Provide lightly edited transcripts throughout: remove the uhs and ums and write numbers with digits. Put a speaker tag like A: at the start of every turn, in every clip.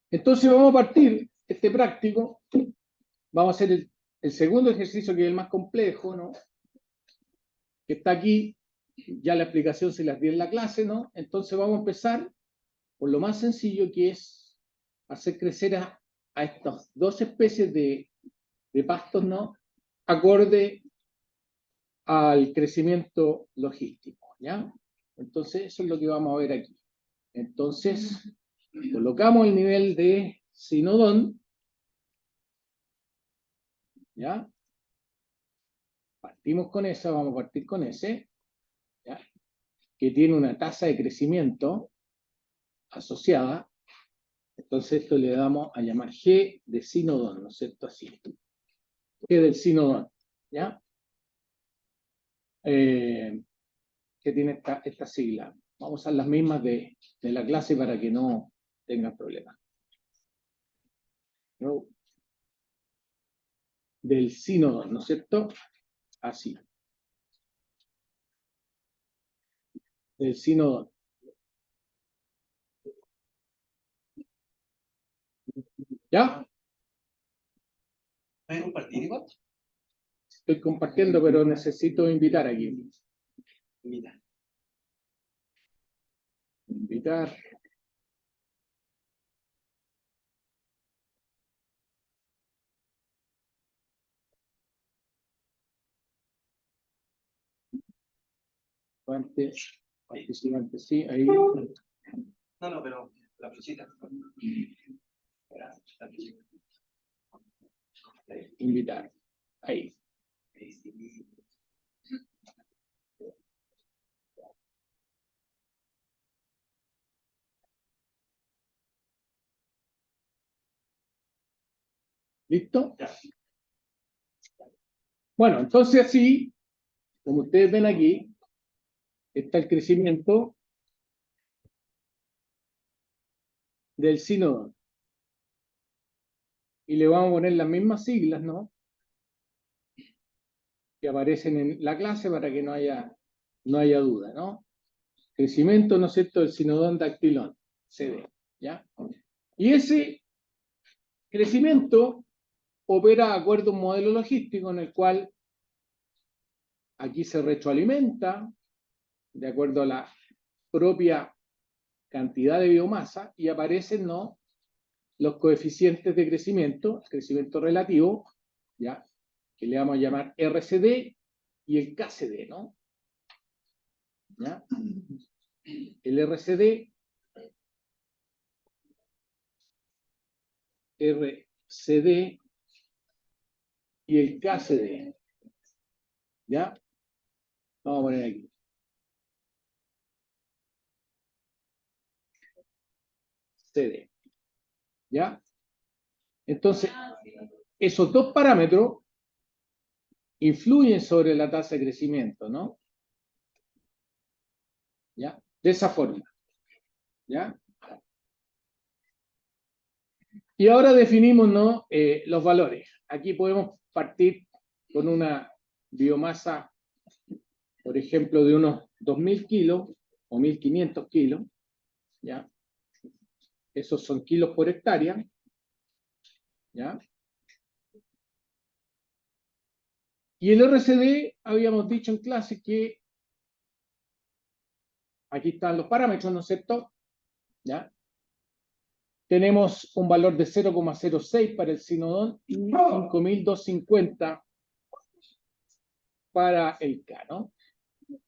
A: Entonces vamos a partir este práctico, vamos a hacer el segundo ejercicio, que es el más complejo, ¿no? Que está aquí, ya la explicación se las di en la clase, ¿no? Entonces vamos a empezar por lo más sencillo, que es hacer crecer a estas dos especies de pastos, ¿no? Acorde al crecimiento logístico, ¿ya? Entonces eso es lo que vamos a ver aquí. Entonces, colocamos el nivel de sinodón, ¿ya? Partimos con esa, vamos a partir con ese, ¿ya? Que tiene una tasa de crecimiento asociada. Entonces esto le damos a llamar G de sinodón, ¿no es cierto? Así. G del sinodón, ¿ya? Que tiene esta sigla. Vamos a usar las mismas de la clase para que no tengan problemas. ¿No? Del sinodón, ¿no es cierto? Así. Del sinodón. ¿Ya?
B: ¿Puedes compartir igual?
A: Estoy compartiendo, pero necesito invitar aquí.
B: Mira.
A: Invitar. Participante, sí, ahí.
B: No, pero la flechita.
A: Invitar. Ahí. ¿Listo? Bueno, entonces así, como ustedes ven aquí, está el crecimiento del sinodón. Y le vamos a poner las mismas siglas, ¿no? Que aparecen en la clase para que no haya duda, ¿no? Crecimiento, ¿no es cierto?, del sinodón dactilón, CD, ¿ya? Y ese crecimiento opera de acuerdo a un modelo logístico en el cual aquí se retroalimenta de acuerdo a la propia cantidad de biomasa y aparecen, ¿no?, los coeficientes de crecimiento, el crecimiento relativo, ¿ya?, que le vamos a llamar RCD y el KCD, ¿no? ¿Ya? El RCD, RCD y el KCD. ¿Ya? Vamos a poner aquí. CD. ¿Ya? Entonces, esos dos parámetros influyen sobre la tasa de crecimiento, ¿no? ¿Ya? De esa forma. ¿Ya? Y ahora definimos, ¿no?, los valores. Aquí podemos partir con una biomasa, por ejemplo, de unos 2.000 kilos o 1.500 kilos. ¿Ya? Esos son kilos por hectárea. ¿Ya? Y el RCD, habíamos dicho en clase que aquí están los parámetros, ¿no es cierto? ¿Ya? Tenemos un valor de 0,06 para el sinodón y 5.250 para el K, ¿no?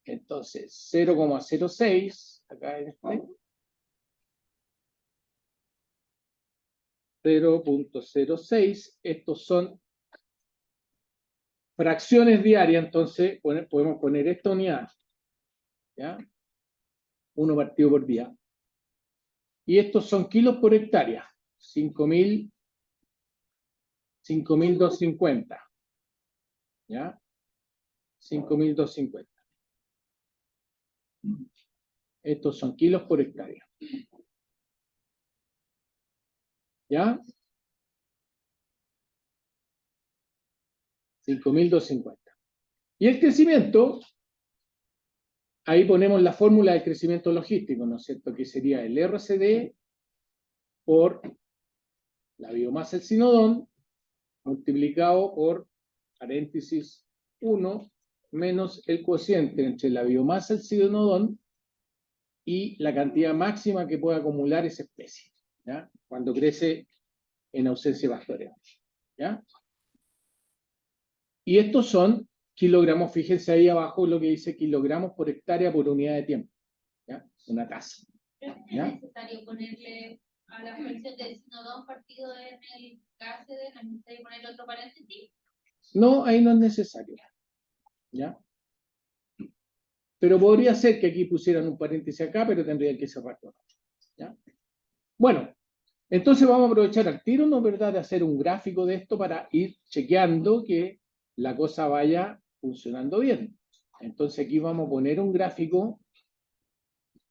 A: Entonces, 0,06, acá en este, 0,06, estos son fracciones diarias, entonces podemos poner esta unidad, ¿ya? 1 partido por día. Y estos son kilos por hectárea, 5.250, ¿ya? 5.250. Estos son kilos por hectárea. ¿Ya? 5.250. Y el crecimiento, ahí ponemos la fórmula de crecimiento logístico, ¿no es cierto? Que sería el RCD por la biomasa del sinodón multiplicado por paréntesis 1 menos el cociente entre la biomasa del sinodón y la cantidad máxima que puede acumular esa especie, ¿ya? Cuando crece en ausencia de pastoreo, ¿ya? Y estos son kilogramos, fíjense ahí abajo lo que dice kilogramos por hectárea por unidad de tiempo, ¿ya? Una tasa.
C: ¿Es
A: ¿Ya?
C: necesario ponerle a la fracción del sinodón partido en el KCD, no es necesario ponerle otro paréntesis?
A: No, ahí no es necesario, ¿ya? Pero podría ser que aquí pusieran un paréntesis acá, pero tendrían que cerrar con otro, ¿ya? Bueno, entonces vamos a aprovechar al tiro, ¿no es verdad?, de hacer un gráfico de esto para ir chequeando que la cosa vaya funcionando bien. Entonces aquí vamos a poner un gráfico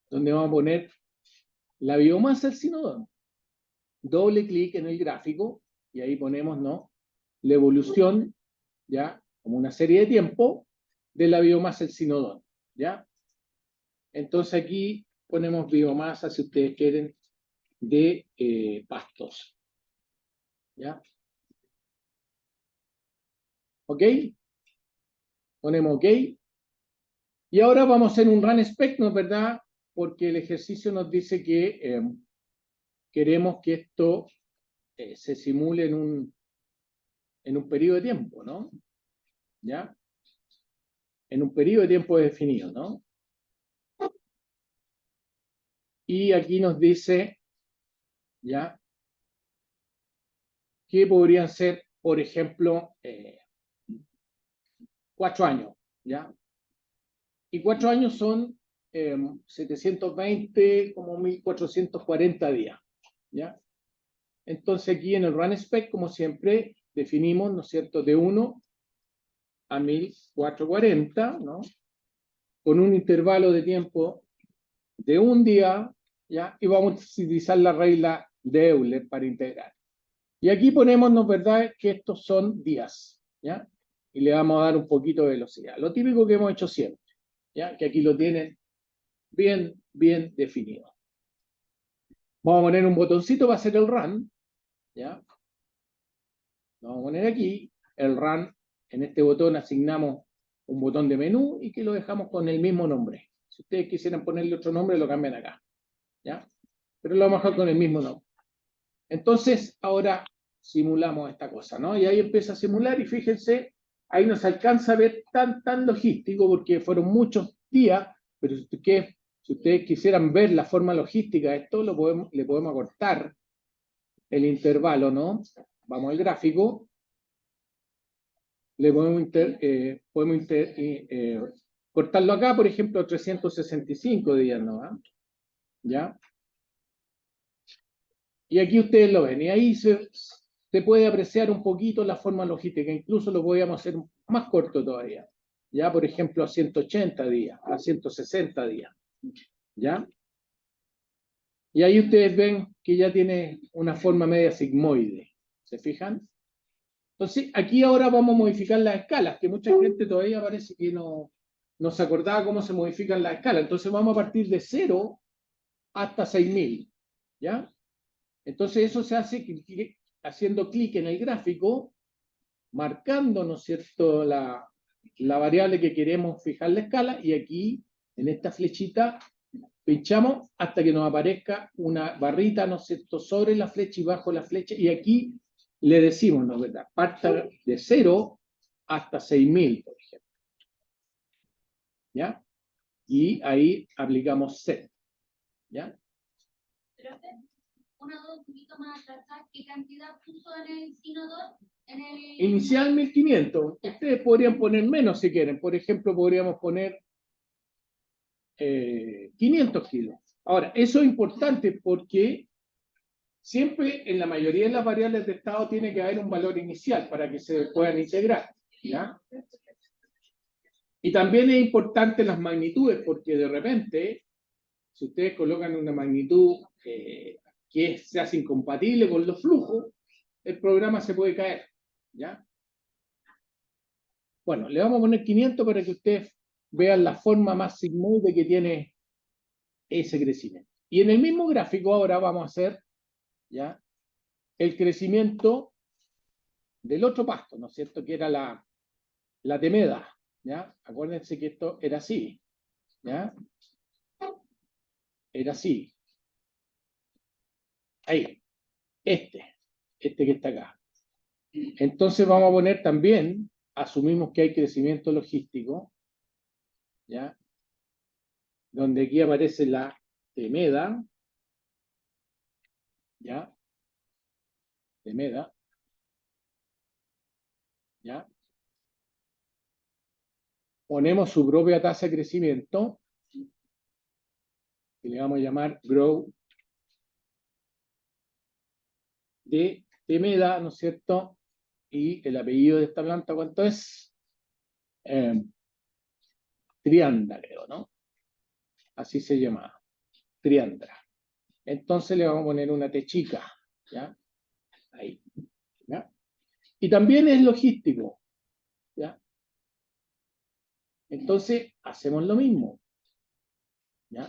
A: donde vamos a poner la biomasa del sinodón. Doble clic en el gráfico y ahí ponemos, ¿no?, la evolución, ¿ya?, como una serie de tiempo de la biomasa del sinodón, ¿ya? Entonces aquí ponemos biomasa, si ustedes quieren, de pastos, ¿ya? ¿Ok? Ponemos OK. Y ahora vamos a hacer un run spec, ¿no es verdad? Porque el ejercicio nos dice que queremos que esto se simule en un periodo de tiempo, ¿no? ¿Ya? En un periodo de tiempo definido, ¿no? Y aquí nos dice, ¿ya?, que podrían ser, por ejemplo, 4 años, ¿ya? Y 4 años son 720, como 1440 días, ¿ya? Entonces aquí en el run spec, como siempre, definimos, ¿no es cierto?, de 1 a 1440, ¿no?, con un intervalo de tiempo de un día, ¿ya? Y vamos a utilizar la regla de Euler para integrar. Y aquí ponemos, ¿no es verdad?, que estos son días, ¿ya? Y le vamos a dar un poquito de velocidad. Lo típico que hemos hecho siempre, ¿ya? Que aquí lo tienen bien definido. Vamos a poner un botoncito para hacer el run, ¿ya? Lo vamos a poner aquí, el run. En este botón asignamos un botón de menú y que lo dejamos con el mismo nombre. Si ustedes quisieran ponerle otro nombre, lo cambian acá, ¿ya? Pero lo vamos a dejar con el mismo nombre. Entonces, ahora simulamos esta cosa, ¿no? Y ahí empieza a simular y fíjense, ahí nos alcanza a ver tan logístico porque fueron muchos días, pero si ustedes quisieran ver la forma logística de esto, le podemos acortar el intervalo, ¿no? Vamos al gráfico, le podemos cortarlo acá, por ejemplo, 365 días, ¿no? ¿Ya? Y aquí ustedes lo ven, y ahí se puede apreciar un poquito la forma logística, incluso lo podríamos hacer más corto todavía, ya, por ejemplo, a 180 días, a 160 días, ¿ya? Y ahí ustedes ven que ya tiene una forma media sigmoide, ¿se fijan? Entonces, aquí ahora vamos a modificar las escalas, que mucha gente todavía parece que no se acordaba cómo se modifican las escalas, entonces vamos a partir de 0 hasta 6000, ¿ya? Entonces eso se hace haciendo clic en el gráfico, marcando, ¿no es cierto?, la variable que queremos fijar la escala, y aquí, en esta flechita, pinchamos hasta que nos aparezca una barrita, ¿no es cierto?, sobre la flecha y bajo la flecha, y aquí le decimos, ¿no es verdad?, parta de 0 hasta 6000, por ejemplo. ¿Ya? Y ahí aplicamos set. ¿Ya?
C: Una duda un poquito más atrasada, ¿qué cantidad puso en el sinodón?
A: Inicial 1500. Ustedes podrían poner menos si quieren. Por ejemplo, podríamos poner 500 kilos. Ahora, eso es importante porque siempre en la mayoría de las variables de estado tiene que haber un valor inicial para que se puedan integrar, ¿ya? Y también es importante las magnitudes, porque de repente, si ustedes colocan una magnitud que se hace incompatible con los flujos, el programa se puede caer, ¿ya? Bueno, le vamos a poner 500 para que ustedes vean la forma más sigmoide que tiene ese crecimiento. Y en el mismo gráfico ahora vamos a hacer, ¿ya?, el crecimiento del otro pasto, ¿no es cierto? Que era la temeda, ¿ya? Acuérdense que esto era así, ¿ya? Era así. Ahí, este que está acá. Entonces vamos a poner también, asumimos que hay crecimiento logístico, ¿ya? Donde aquí aparece la temeda, ¿ya? Temeda, ¿ya? Ponemos su propia tasa de crecimiento, que le vamos a llamar grow de temeda, ¿no es cierto? Y el apellido de esta planta, ¿cuánto es? Triandra, creo, ¿no? Así se llama, Triandra. Entonces le vamos a poner una T chica, ¿ya? Ahí, ¿ya? Y también es logístico, ¿ya? Entonces hacemos lo mismo, ¿ya?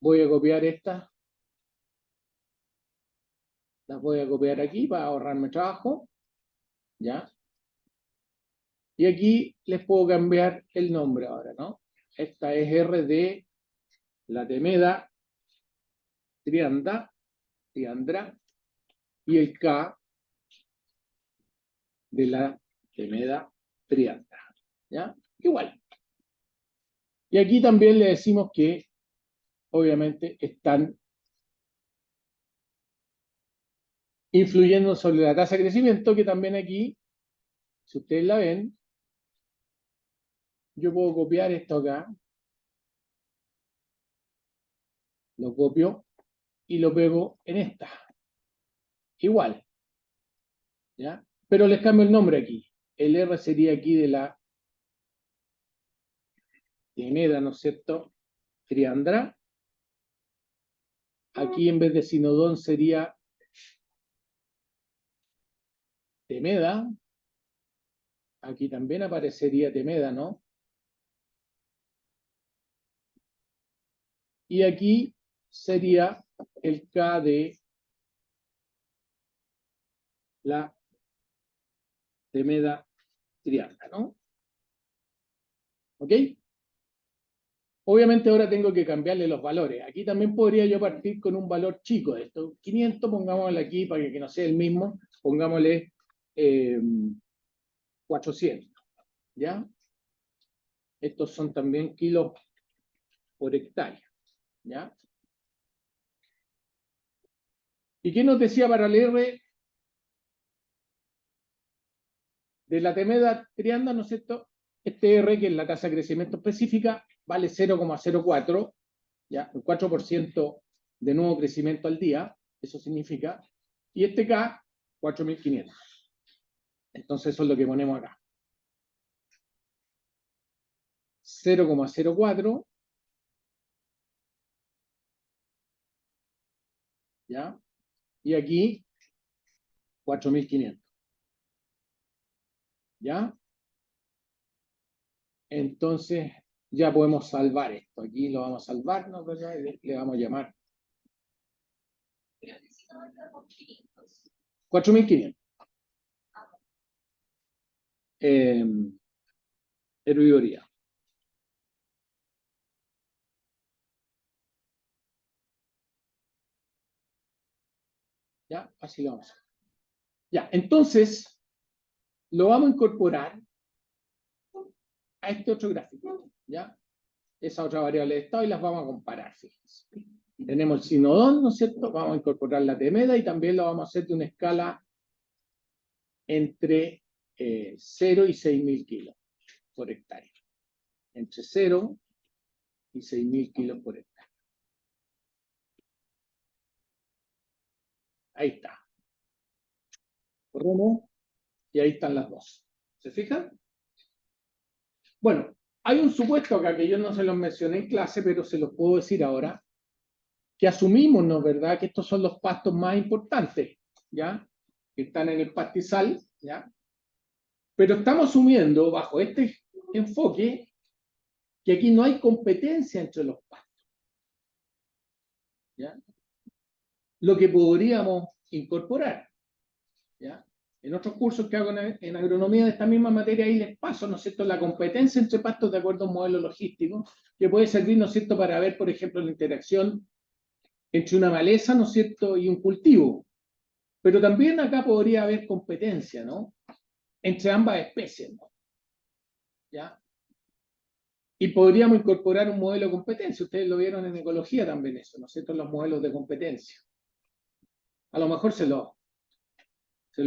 A: Voy a copiar estas, las voy a copiar aquí para ahorrarme trabajo, ¿ya? Y aquí les puedo cambiar el nombre ahora, ¿no? Esta es R de la temeda Triandra, y el K de la temeda Triandra, ¿ya? Igual. Y aquí también le decimos que obviamente están influyendo sobre la tasa de crecimiento, que también aquí, si ustedes la ven, yo puedo copiar esto acá, lo copio y lo pego en esta. Igual, ¿ya? Pero les cambio el nombre aquí. El R sería aquí de la temeda, ¿no es cierto? Triandra. Aquí en vez de sinodón sería temeda. Aquí también aparecería temeda, ¿no? Y aquí sería el K de la temeda Triandra, ¿no? ¿Ok? Obviamente ahora tengo que cambiarle los valores. Aquí también podría yo partir con un valor chico de esto. 500, pongámosle aquí para que no sea el mismo, pongámosle 400, ¿ya? Estos son también kilos por hectárea, ¿ya? ¿Y qué nos decía para el R de la temeda trianda, ¿no es cierto? Este R, que es la tasa de crecimiento específica, vale 0,04, ¿ya? Un 4% de nuevo crecimiento al día, eso significa. Y este K, 4.500. Entonces eso es lo que ponemos acá. 0,04, ¿ya? Y aquí 4.500, ¿ya? Entonces ya podemos salvar esto. Aquí lo vamos a salvar, ¿no? Le vamos a llamar 4.500. Herviduría. ¿Ya? Así lo vamos a hacer. Ya, entonces lo vamos a incorporar a este otro gráfico, ¿ya? Esa otra variable de estado y las vamos a comparar, fíjense. Tenemos el sinodón, ¿no es cierto? Vamos a incorporar la temeda y también lo vamos a hacer de una escala entre 0 y 6.000 kilos por hectárea. Entre 0 y 6.000 kilos por hectárea. Ahí está. Corremos y ahí están las dos. ¿Se fijan? Bueno, hay un supuesto acá que yo no se los mencioné en clase, pero se los puedo decir ahora, que asumimos, ¿no es verdad?, que estos son los pastos más importantes, ¿ya? Que están en el pastizal, ¿ya? Pero estamos asumiendo, bajo este enfoque, que aquí no hay competencia entre los pastos, ¿ya? lo que podríamos incorporar, ¿ya? En otros cursos que hago en agronomía de esta misma materia, ahí les paso, ¿no es cierto?, la competencia entre pastos de acuerdo a un modelo logístico, que puede servir, ¿no es cierto?, para ver, por ejemplo, la interacción entre una maleza, ¿no es cierto?, y un cultivo. Pero también acá podría haber competencia, ¿no?, entre ambas especies, ¿no? ¿Ya? Y podríamos incorporar un modelo de competencia. Ustedes lo vieron en ecología también eso, ¿no es cierto?, los modelos de competencia. A lo mejor se lo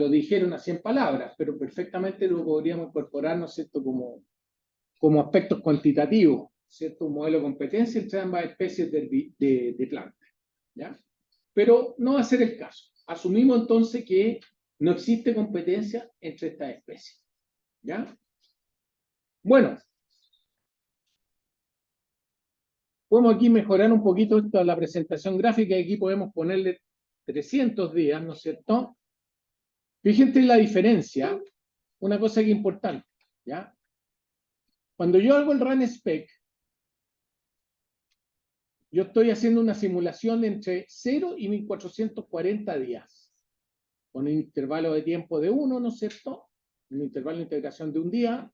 A: dijeron así en palabras, pero perfectamente lo podríamos incorporar, ¿no es cierto?, como aspectos cuantitativos, ¿cierto? Un modelo de competencia entre ambas especies de plantas, ¿ya? Pero no va a ser el caso. Asumimos entonces que no existe competencia entre estas especies, ¿ya? Bueno, podemos aquí mejorar un poquito la presentación gráfica y aquí podemos ponerle 300 días, ¿no es cierto? Fíjense la diferencia, una cosa que es importante, ¿ya? Cuando yo hago el run spec, yo estoy haciendo una simulación entre 0 y 1440 días, con un intervalo de tiempo de 1, ¿no es cierto? Un intervalo de integración de un día.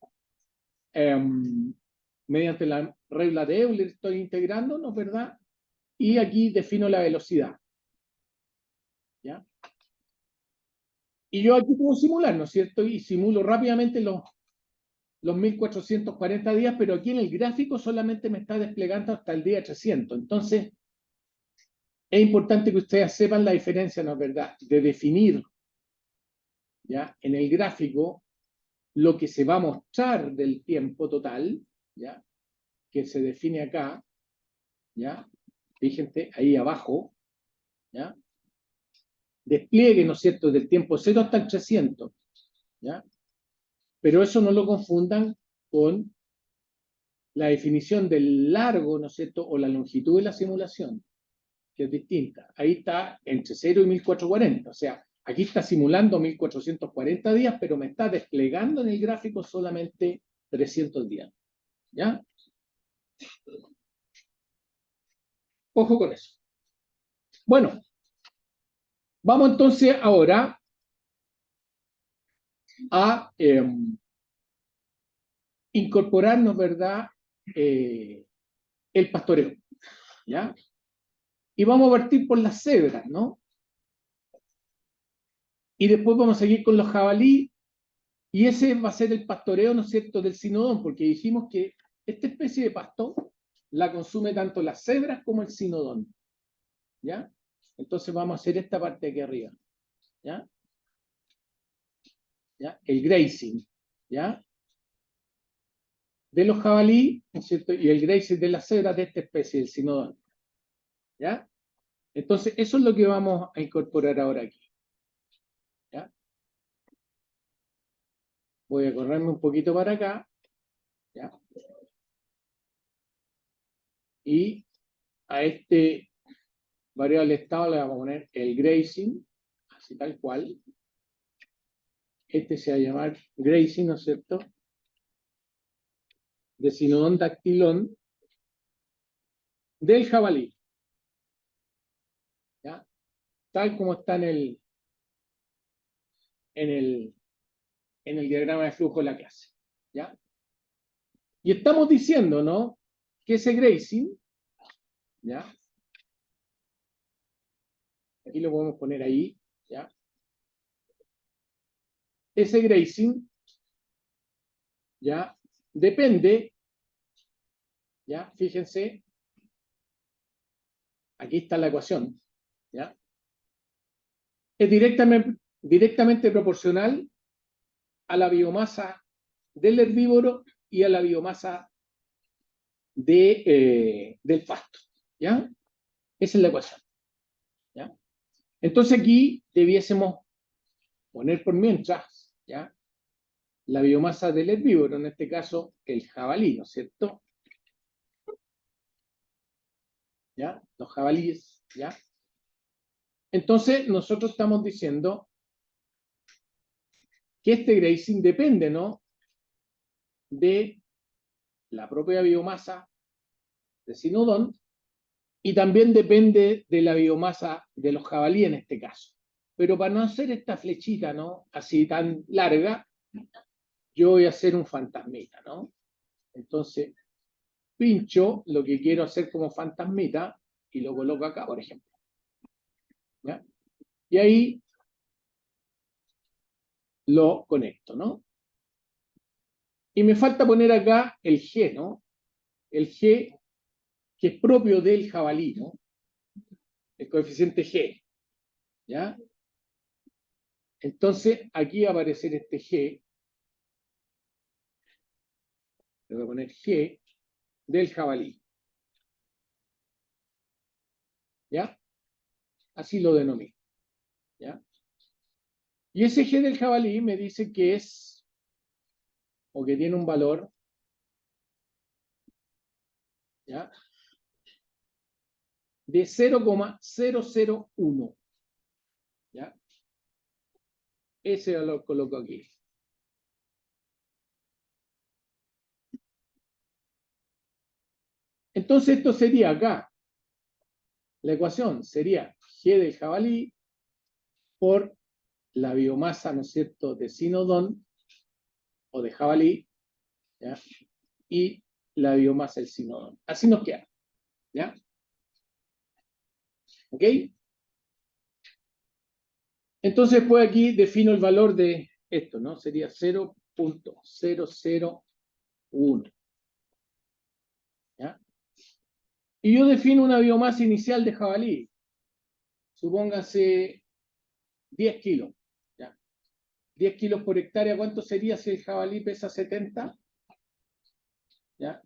A: Mediante la regla de Euler estoy integrando, ¿no es verdad? Y aquí defino la velocidad, ¿ya? Y yo aquí puedo simular, ¿no es cierto? Y simulo rápidamente los 1440 días, pero aquí en el gráfico solamente me está desplegando hasta el día 300. Entonces, es importante que ustedes sepan la diferencia, ¿no es verdad?, de definir, ¿ya?, en el gráfico lo que se va a mostrar del tiempo total, ¿ya?, que se define acá, ¿ya? Fíjense, ahí abajo, ¿ya? Despliegue, ¿no es cierto?, del tiempo 0 hasta el 300, ¿ya? Pero eso no lo confundan con la definición del largo, ¿no es cierto?, o la longitud de la simulación, que es distinta. Ahí está entre 0 y 1440, o sea, aquí está simulando 1440 días, pero me está desplegando en el gráfico solamente 300 días, ¿ya? Ojo con eso. Bueno, vamos entonces ahora a incorporarnos, ¿verdad?, el pastoreo, ¿ya? Y vamos a partir por las cebras, ¿no? Y después vamos a seguir con los jabalí, y ese va a ser el pastoreo, ¿no es cierto?, del cinodón, porque dijimos que esta especie de pasto la consume tanto las cebras como el cinodón, ¿ya? Entonces vamos a hacer esta parte de aquí arriba, ¿ya? ¿Ya? El grazing, ¿ya?, de los jabalí, ¿no es cierto?, y el grazing de las cebras de esta especie, el cinodón, ¿ya? Entonces, eso es lo que vamos a incorporar ahora aquí, ¿ya? Voy a correrme un poquito para acá, ¿ya? Y a este variable estado le vamos a poner el grazing, así tal cual. Este se va a llamar grazing, ¿no es cierto?, de cinodón dactilón del jabalí, ¿ya? Tal como está en el diagrama de flujo de la clase, ¿ya? Y estamos diciendo, ¿no?, que ese grazing, ¿ya?, aquí lo podemos poner ahí, ¿ya?, ese grazing, ¿ya?, depende, ¿ya?, fíjense, aquí está la ecuación, ¿ya?, es directamente proporcional a la biomasa del herbívoro y a la biomasa del pasto, ¿ya? Esa es la ecuación, ¿ya? Entonces aquí debiésemos poner por mientras, ¿ya?, la biomasa del herbívoro, en este caso el jabalí, ¿no es cierto? ¿Ya? Los jabalíes, ¿ya? Entonces nosotros estamos diciendo que este grazing depende, ¿no?, de la propia biomasa de cinodón, Y también depende de la biomasa de los jabalíes en este caso. Pero para no hacer esta flechita, ¿no? Así tan larga, yo voy a hacer un fantasmita, ¿no? Entonces, pincho lo que quiero hacer como fantasmita y lo coloco acá, por ejemplo. ¿Ya? Y ahí lo conecto, ¿no? Y me falta poner acá el G, ¿no? El G que es propio del jabalí, ¿no? El coeficiente G, ¿ya? Entonces, aquí va a aparecer este G, le voy a poner G del jabalí, ¿ya? Así lo denomino, ¿ya? Y ese G del jabalí me dice que es, o que tiene un valor, ¿ya? De 0,001, ¿ya? Ese lo coloco aquí. Entonces esto sería acá. La ecuación sería G del jabalí por la biomasa, ¿no es cierto?, de cinodón o de jabalí, ¿ya? Y la biomasa del cinodón. Así nos queda, ¿ya? ¿Ok? Entonces, pues aquí defino el valor de esto, ¿no? Sería 0,001. ¿Ya? Y yo defino una biomasa inicial de jabalí. Supóngase 10 kilos. ¿Ya? 10 kilos por hectárea, ¿cuánto sería si el jabalí pesa 70? ¿Ya?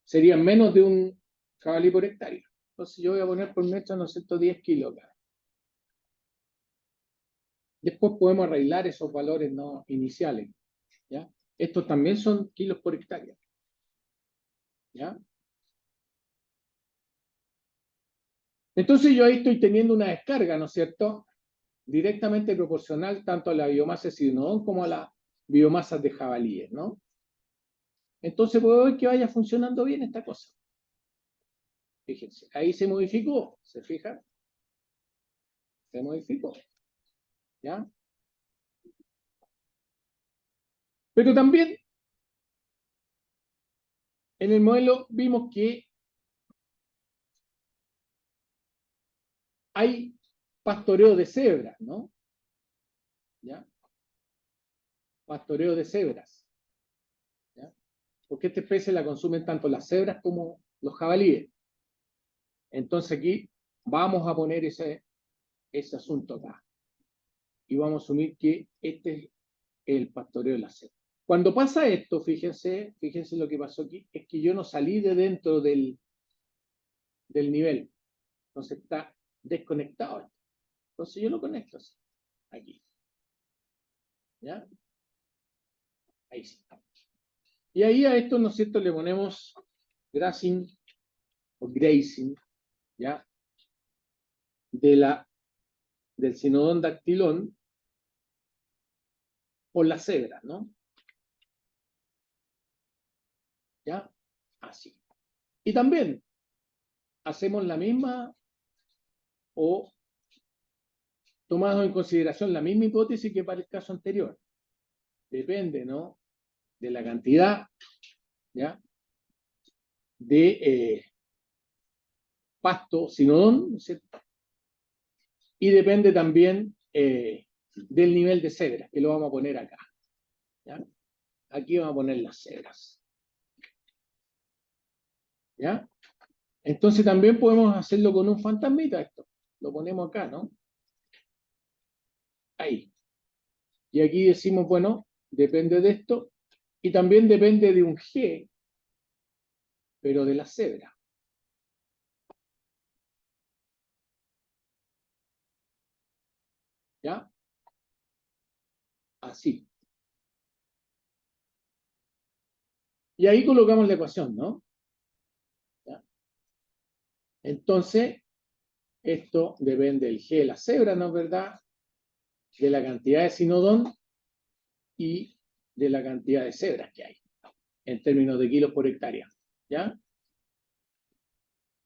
A: Sería menos de un jabalí por hectárea. Entonces yo voy a poner por metro, ¿no es cierto?, 10 kilos acá. Después podemos arreglar esos valores, ¿no?, iniciales. ¿Ya? Estos también son kilos por hectárea. ¿Ya? Entonces yo ahí estoy teniendo una descarga, ¿no es cierto?, directamente proporcional tanto a la biomasa de cinodón como a las biomasas de jabalíes, ¿no? Entonces puedo ver que vaya funcionando bien esta cosa. Fíjense, ahí se modificó, ¿se fijan? Se modificó, ¿ya? Pero también en el modelo vimos que hay pastoreo de cebras, ¿no? ¿Ya? Pastoreo de cebras, ¿ya? Porque esta especie la consumen tanto las cebras como los jabalíes. Entonces aquí vamos a poner ese asunto acá. Y vamos a asumir que este es el pastoreo de la cebra. Cuando pasa esto, fíjense lo que pasó aquí, es que yo no salí de dentro del nivel. Entonces está desconectado. Entonces yo lo conecto así, aquí. ¿Ya? Ahí sí. Y ahí a esto, ¿no es cierto?, le ponemos grazing o grazing, ¿ya? Del cinodón dactilón por la cebra, ¿no? ¿Ya? Así. Y también hacemos la misma o tomamos en consideración la misma hipótesis que para el caso anterior. Depende, ¿no?, de la cantidad, ¿ya?, de pasto cinodón, ¿no es cierto? Y depende también del nivel de cebra, que lo vamos a poner acá, ¿ya? Aquí vamos a poner las cebras, ¿ya? Entonces también podemos hacerlo con un fantasmita esto. Lo ponemos acá, ¿no? Ahí. Y aquí decimos, bueno, depende de esto. Y también depende de un G, pero de la cebra. ¿Ya? Así. Y ahí colocamos la ecuación, ¿no? ¿Ya? Entonces, esto depende del G de la cebra, ¿no es verdad?, de la cantidad de cinodón y de la cantidad de cebras que hay, en términos de kilos por hectárea. ¿Ya?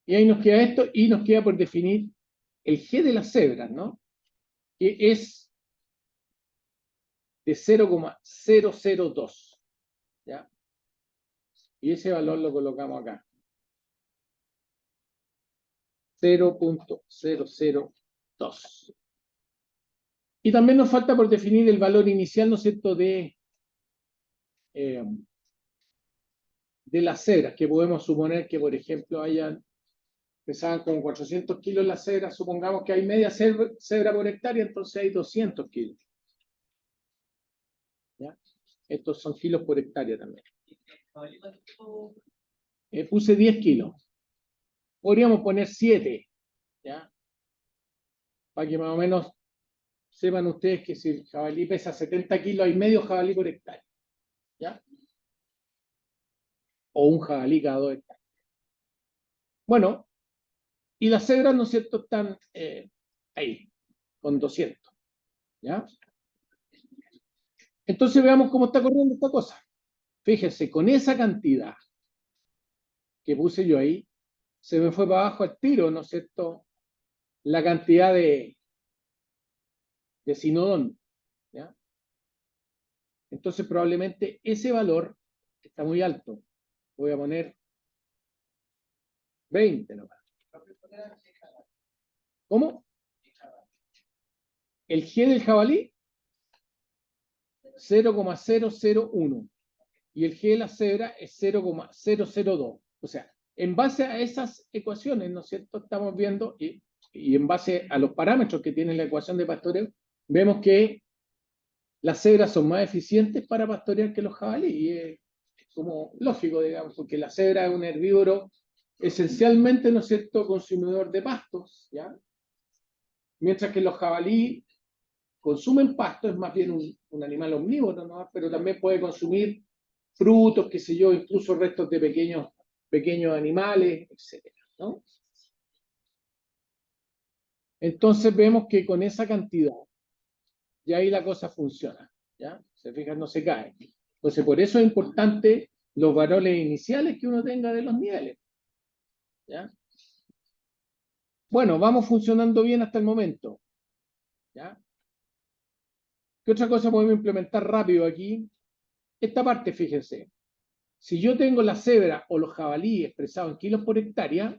A: Y ahí nos queda esto, y nos queda por definir el G de las cebras, ¿no? Que es de 0,002, ¿ya? Y ese valor lo colocamos acá. 0,002. Y también nos falta por definir el valor inicial, ¿no es cierto?, de las cebras, que podemos suponer que, por ejemplo, pesaban como 400 kilos las cebras, supongamos que hay media cebra por hectárea, entonces hay 200 kilos. ¿Ya? Estos son kilos por hectárea también. Puse 10 kilos. Podríamos poner 7, ¿ya? Para que más o menos sepan ustedes que si el jabalí pesa 70 kilos, hay medio jabalí por hectárea, ¿ya? O un jabalí cada 2 hectáreas. Bueno, y las cebras, ¿no es cierto?, están ahí, con 200, ¿ya? Entonces veamos cómo está corriendo esta cosa. Fíjense, con esa cantidad que puse yo ahí, se me fue para abajo al tiro, ¿no es cierto?, la cantidad de sinodón, ¿ya? Entonces probablemente ese valor está muy alto. Voy a poner 20 nomás. ¿Cómo? El G del jabalí, 0,001. Y el G de la cebra es 0,002. O sea, en base a esas ecuaciones, ¿no es cierto?, estamos viendo, y en base a los parámetros que tiene la ecuación de pastoreo, vemos que las cebras son más eficientes para pastorear que los jabalíes. Y es como lógico, digamos, porque la cebra es un herbívoro esencialmente, ¿no es cierto?, consumidor de pastos, ¿ya? Mientras que los jabalíes consumen pasto, es más bien un animal omnívoro, ¿no? Pero también puede consumir frutos, qué sé yo, incluso restos de pequeños animales, etcétera, ¿no? Entonces vemos que con esa cantidad, ya ahí la cosa funciona, ¿ya? Se fijan, no se cae. Entonces, por eso es importante los valores iniciales que uno tenga de los niveles, ¿ya? Bueno, vamos funcionando bien hasta el momento, ¿ya? ¿Qué otra cosa podemos implementar rápido aquí? Esta parte, fíjense. Si yo tengo la cebra o los jabalíes expresados en kilos por hectárea,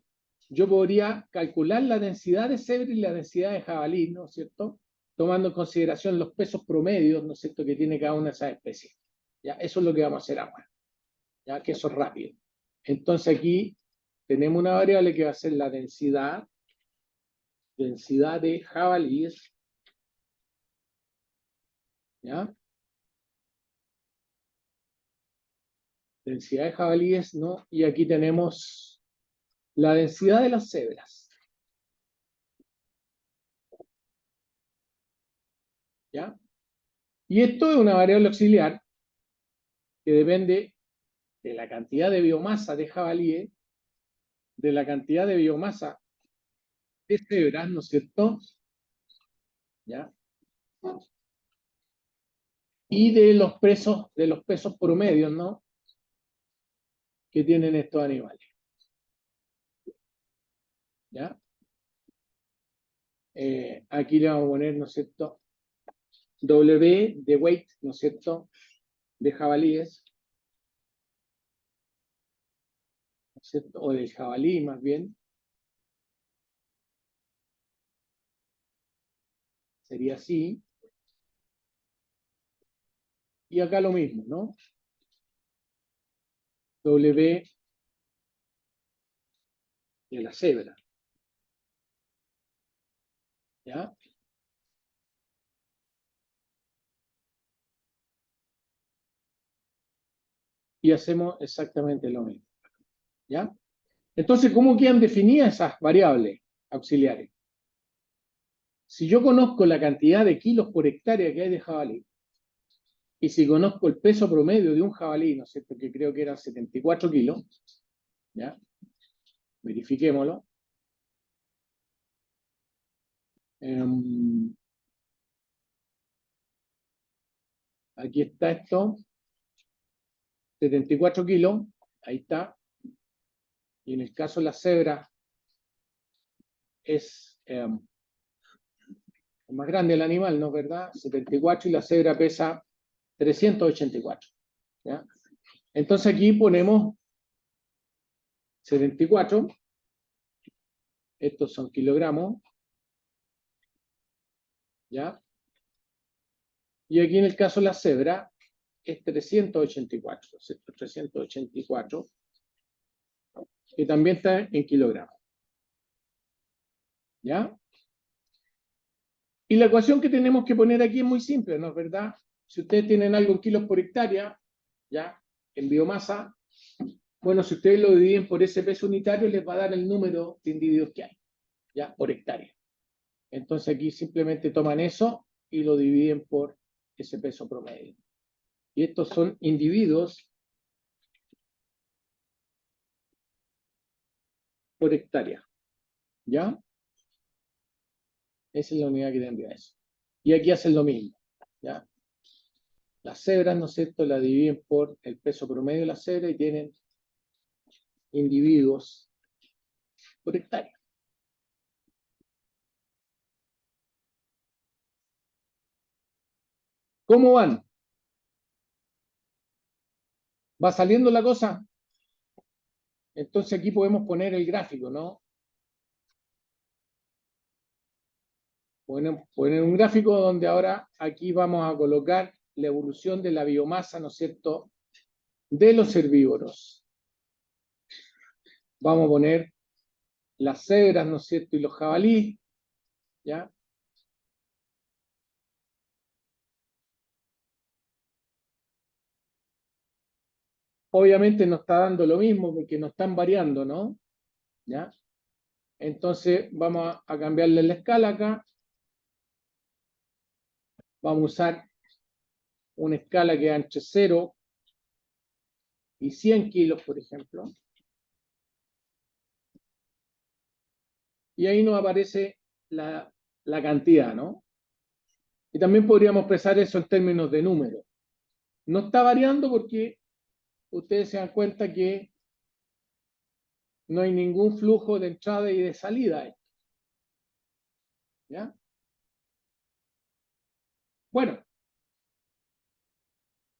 A: yo podría calcular la densidad de cebra y la densidad de jabalí, ¿no es cierto?, tomando en consideración los pesos promedios, ¿no es cierto?, que tiene cada una de esas especies. ¿Ya? Eso es lo que vamos a hacer ahora, ya que eso es rápido. Entonces aquí tenemos una variable que va a ser la densidad de jabalíes, ¿ya? Densidad de jabalíes, ¿no? Y aquí tenemos la densidad de las cebras, ¿ya? Y esto es una variable auxiliar que depende de la cantidad de biomasa de jabalíes, de la cantidad de biomasa de cebras, ¿no es cierto? ¿Ya? Y de los pesos promedios, ¿no?, que tienen estos animales. ¿Ya? Aquí le vamos a poner, ¿no es cierto?, W de weight, ¿no es cierto?, de jabalíes, ¿no es cierto?, o del jabalí más bien. Sería así. Y acá lo mismo, ¿no? W de la cebra. ¿Ya? Y hacemos exactamente lo mismo. ¿Ya? Entonces, ¿cómo quedan definidas esas variables auxiliares? Si yo conozco la cantidad de kilos por hectárea que hay de jabalí, y si conozco el peso promedio de un jabalí, ¿no es cierto?, que creo que era 74 kilos, ¿ya? Verifiquémoslo. Aquí está esto, 74 kilos, ahí está. Y en el caso de la cebra, es más grande el animal, ¿no es verdad? 74 y la cebra pesa 384. ¿Ya? Entonces aquí ponemos 74, estos son kilogramos, ¿ya? Y aquí en el caso de la cebra es 384, ¿cierto? 384, que también está en kilogramos. ¿Ya? Y la ecuación que tenemos que poner aquí es muy simple, ¿no es verdad? Si ustedes tienen algo en kilos por hectárea, ¿ya? En biomasa, bueno, si ustedes lo dividen por ese peso unitario, les va a dar el número de individuos que hay, ¿ya? Por hectárea. Entonces aquí simplemente toman eso y lo dividen por ese peso promedio. Y estos son individuos por hectárea, ¿ya? Esa es la unidad que tendría eso. Y aquí hacen lo mismo, ¿ya? Las cebras, ¿no es cierto?, la dividen por el peso promedio de la cebra y tienen individuos por hectárea. ¿Cómo van? ¿Va saliendo la cosa? Entonces aquí podemos poner el gráfico, ¿no? Poner un gráfico donde ahora aquí vamos a colocar la evolución de la biomasa, ¿no es cierto?, de los herbívoros. Vamos a poner las cebras, ¿no es cierto?, y los jabalíes, ¿ya? Obviamente nos está dando lo mismo porque nos están variando, ¿no? ¿Ya? Entonces vamos a cambiarle la escala acá. Vamos a usar una escala que va entre 0 y 100 kilos, por ejemplo. Y ahí nos aparece la cantidad, ¿no? Y también podríamos expresar eso en términos de número. No está variando porque ustedes se dan cuenta que no hay ningún flujo de entrada y de salida. ¿Ya? Bueno,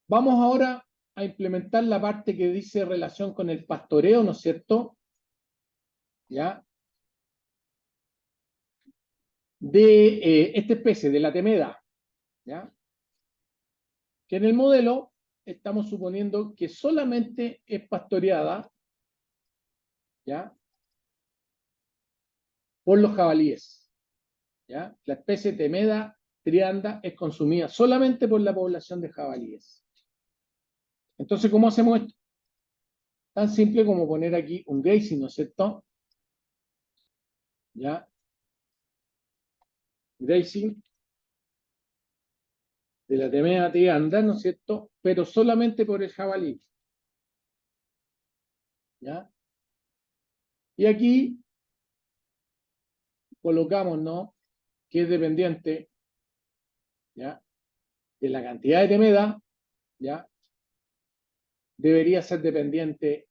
A: vamos ahora a implementar la parte que dice relación con el pastoreo, ¿no es cierto? ¿Ya? De esta especie, de la temeda. ¿Ya? Que en el modelo estamos suponiendo que solamente es pastoreada, ¿ya?, por los jabalíes, ¿ya? La especie Temeda trianda es consumida solamente por la población de jabalíes. Entonces, ¿cómo hacemos esto? Tan simple como poner aquí un grazing, ¿no es cierto? ¿Ya? Grazing de la Temeda trianda, ¿no es cierto? Pero solamente por el jabalí. ¿Ya? Y aquí colocamos, ¿no?, que es dependiente, ¿ya?, de la cantidad de temeda, ¿ya?, debería ser dependiente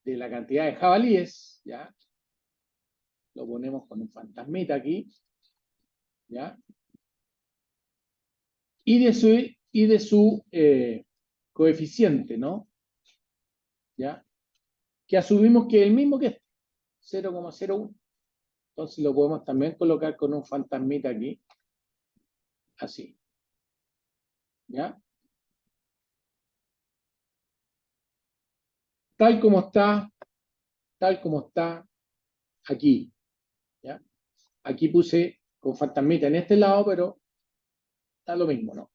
A: de la cantidad de jabalíes, ¿ya? Lo ponemos con un fantasmita aquí, ¿ya? Y de su coeficiente, ¿no? ¿Ya? Que asumimos que es el mismo que este, 0,01. Entonces lo podemos también colocar con un fantasmita aquí, así, ¿ya? Tal como está aquí, ¿ya? Aquí puse con fantasmita en este lado, pero está lo mismo, ¿no?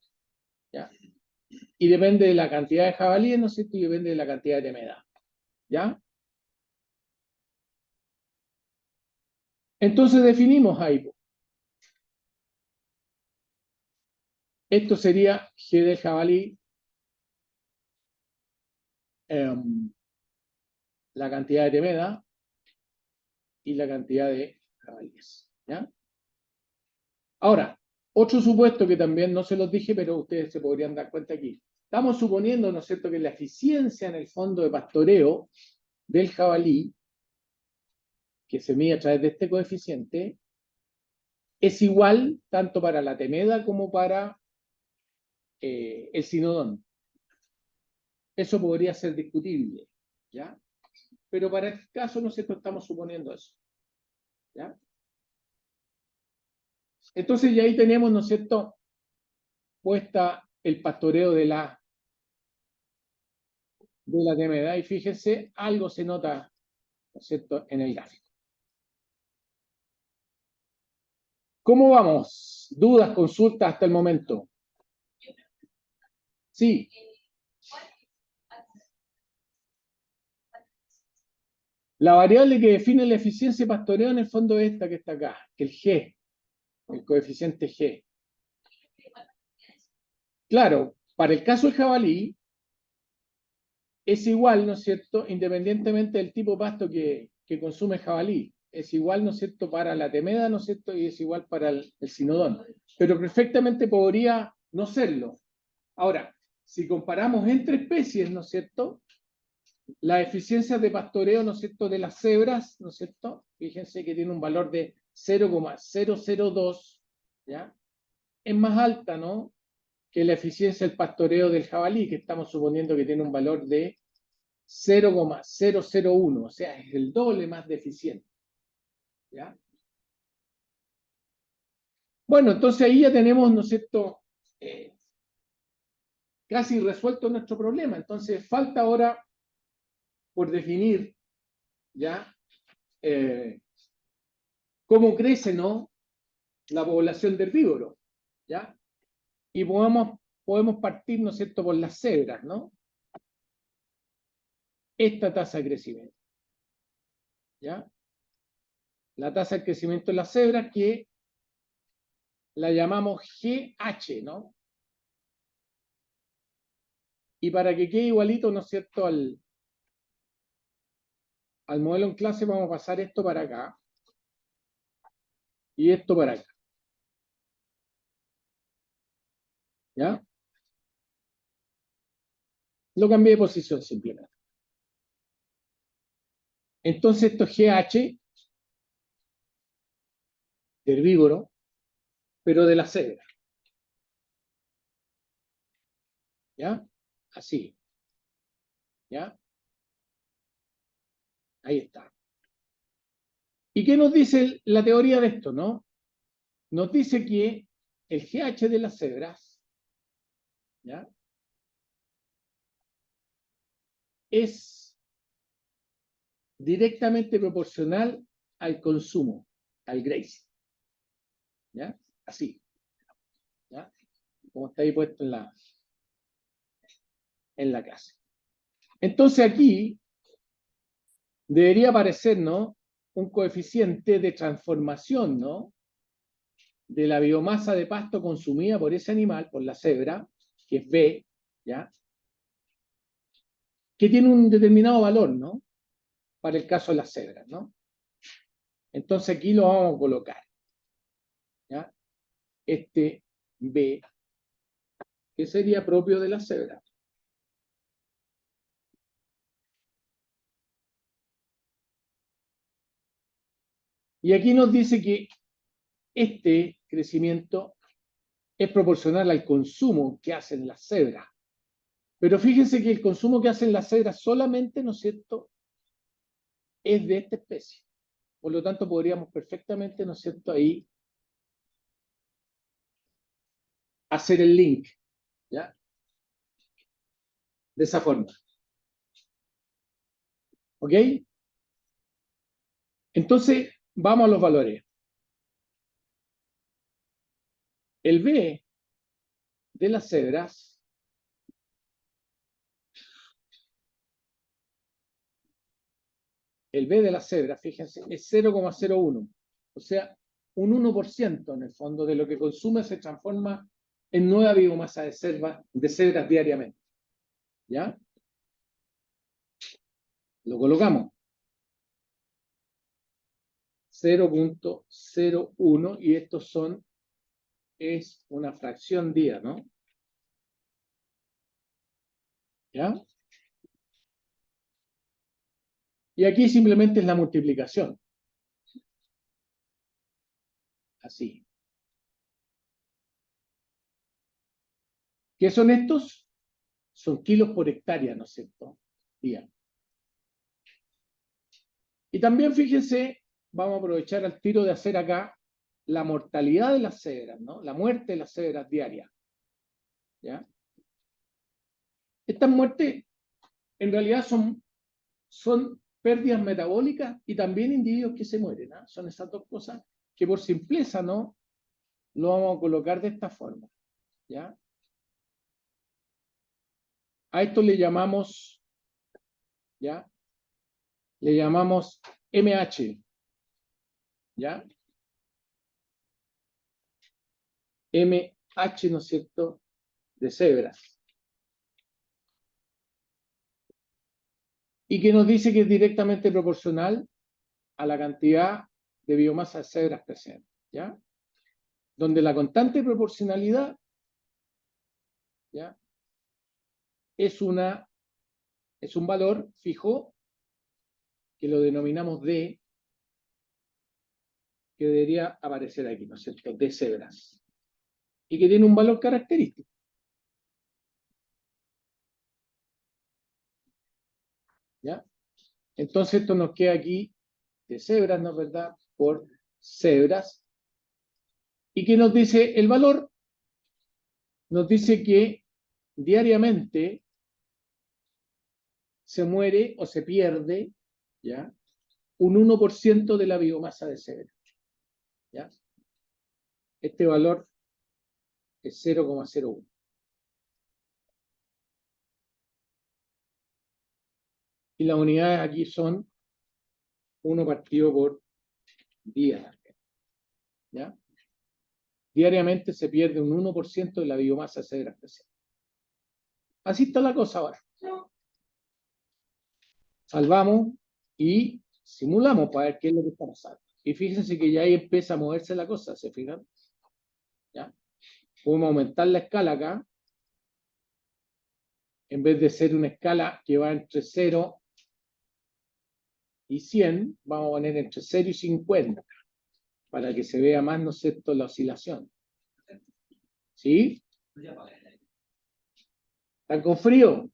A: ¿Ya? Y depende de la cantidad de jabalíes, ¿no es cierto? Y depende de la cantidad de temeda, ¿ya? Entonces definimos ahí. Esto sería G del jabalí, la cantidad de temeda y la cantidad de jabalíes, ¿ya? Ahora, otro supuesto que también no se los dije, pero ustedes se podrían dar cuenta aquí. Estamos suponiendo, ¿no es cierto?, que la eficiencia en el fondo de pastoreo del jabalí que se mide a través de este coeficiente, es igual tanto para la temeda como para el sinodón. Eso podría ser discutible, ¿ya? Pero para este caso nosotros estamos suponiendo eso, ¿ya? Entonces ya ahí tenemos, ¿no es cierto?, puesta el pastoreo de la temeda, y fíjense, algo se nota, ¿no es cierto?, en el gráfico. ¿Cómo vamos? ¿Dudas, consultas hasta el momento? Sí. La variable que define la eficiencia de pastoreo en el fondo es esta que está acá, que el G, el coeficiente G. Claro, para el caso del jabalí, es igual, ¿no es cierto?, independientemente del tipo de pasto que consume el jabalí. Es igual, ¿no es cierto?, para la temeda, ¿no es cierto?, y es igual para el sinodón. Pero perfectamente podría no serlo. Ahora, si comparamos entre especies, ¿no es cierto?, la eficiencia de pastoreo, ¿no es cierto?, de las cebras, ¿no es cierto?, fíjense que tiene un valor de 0,002, ¿ya?, es más alta, ¿no?, que la eficiencia del pastoreo del jabalí, que estamos suponiendo que tiene un valor de 0,001, o sea, es el doble más deficiente, ¿ya? Bueno, entonces ahí ya tenemos, ¿no es cierto?, casi resuelto nuestro problema. Entonces falta ahora por definir, ¿ya?, cómo crece, ¿no?, la población de herbívoros, ¿ya? Y podemos partir, ¿no es cierto?, por las cebras, ¿no? Esta tasa de crecimiento, ¿ya? La tasa de crecimiento de las cebras, que la llamamos GH, ¿no? Y para que quede igualito, ¿no es cierto?, al modelo en clase, vamos a pasar esto para acá y esto para acá, ¿ya? Lo cambié de posición simplemente. Entonces esto es GH, de herbívoro, pero de la cebra, ¿ya? Así, ¿ya? Ahí está. ¿Y qué nos dice la teoría de esto, no? Nos dice que el GH de las cebras, ¿ya?, es directamente proporcional al consumo, al grazing, ¿ya? Así, ¿ya?, como está ahí puesto en la clase. Entonces aquí debería aparecer, ¿no?, un coeficiente de transformación, ¿no?, de la biomasa de pasto consumida por ese animal, por la cebra, que es B, ¿ya?, que tiene un determinado valor, ¿no?, para el caso de las cebras, ¿no? Entonces aquí lo vamos a colocar, ¿ya?, este B, que sería propio de la cebra. Y aquí nos dice que este crecimiento es proporcional al consumo que hacen las cebras. Pero fíjense que el consumo que hacen las cebras solamente, ¿no es cierto?, es de esta especie. Por lo tanto, podríamos perfectamente, ¿no es cierto?, ahí hacer el link, ¿ya?, de esa forma. ¿Ok? Entonces, vamos a los valores. El B de las cebras fíjense, es 0,01. O sea, un 1% en el fondo de lo que consume se transforma en nueva biomasa de cebras diariamente. ¿Ya? Lo colocamos. 0,01, y estos es una fracción día, ¿no? ¿Ya? Y aquí simplemente es la multiplicación. Así. ¿Qué son estos? Son kilos por hectárea, ¿no es cierto? Día. Y también fíjense, vamos a aprovechar al tiro de hacer acá la mortalidad de las cebras, ¿no? La muerte de las cebras diarias. ¿Ya? Estas muertes en realidad son pérdidas metabólicas y también individuos que se mueren, ¿no? Son esas dos cosas que por simpleza, ¿no? Lo vamos a colocar de esta forma. ¿Ya? A esto le llamamos, ¿ya? Le llamamos MH, ¿ya? MH, ¿no es cierto?, de cebras. Y que nos dice que es directamente proporcional a la cantidad de biomasa de cebras presente, ¿ya? Donde la constante proporcionalidad, ¿ya?, es un valor fijo que lo denominamos D, que debería aparecer aquí, ¿no es cierto?, de cebras, y que tiene un valor característico. ¿Ya? Entonces esto nos queda aquí de cebras, ¿no es verdad?, por cebras. ¿Y qué nos dice el valor? Nos dice que diariamente se muere o se pierde, ¿ya?, un 1% de la biomasa de cebra. ¿Ya? Este valor es 0,01. Y las unidades aquí son 1 partido por día. ¿Ya? Diariamente se pierde un 1% de la biomasa de cebra presente. Así está la cosa ahora. Salvamos y simulamos para ver qué es lo que está pasando. Y fíjense que ya ahí empieza a moverse la cosa, ¿se fijan? ¿Ya? Podemos aumentar la escala acá. En vez de ser una escala que va entre 0 y 100, vamos a poner entre 0 y 50, para que se vea más, ¿no es cierto?, la oscilación. ¿Sí? ¿Están con frío?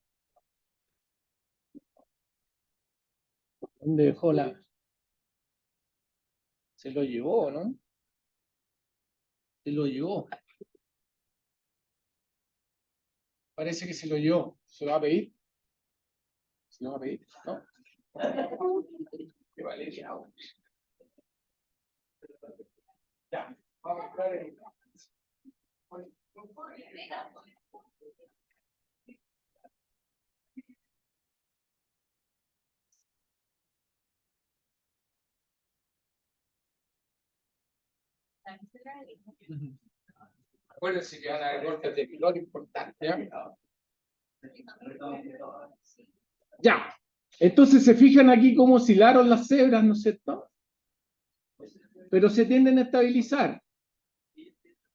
A: ¿Dónde dejó la...? Se lo llevó, ¿no? Se lo llevó. Parece que se lo llevó. ¿Se lo va a pedir? ¿Se lo va a pedir? ¿No? Qué Valeria. Ya, vamos a entrar en... Acuérdense que van a haber golpes de calor importantes. ¿Ya? Ya. Entonces se fijan aquí cómo oscilaron las cebras, ¿no es cierto? Pero se tienden a estabilizar.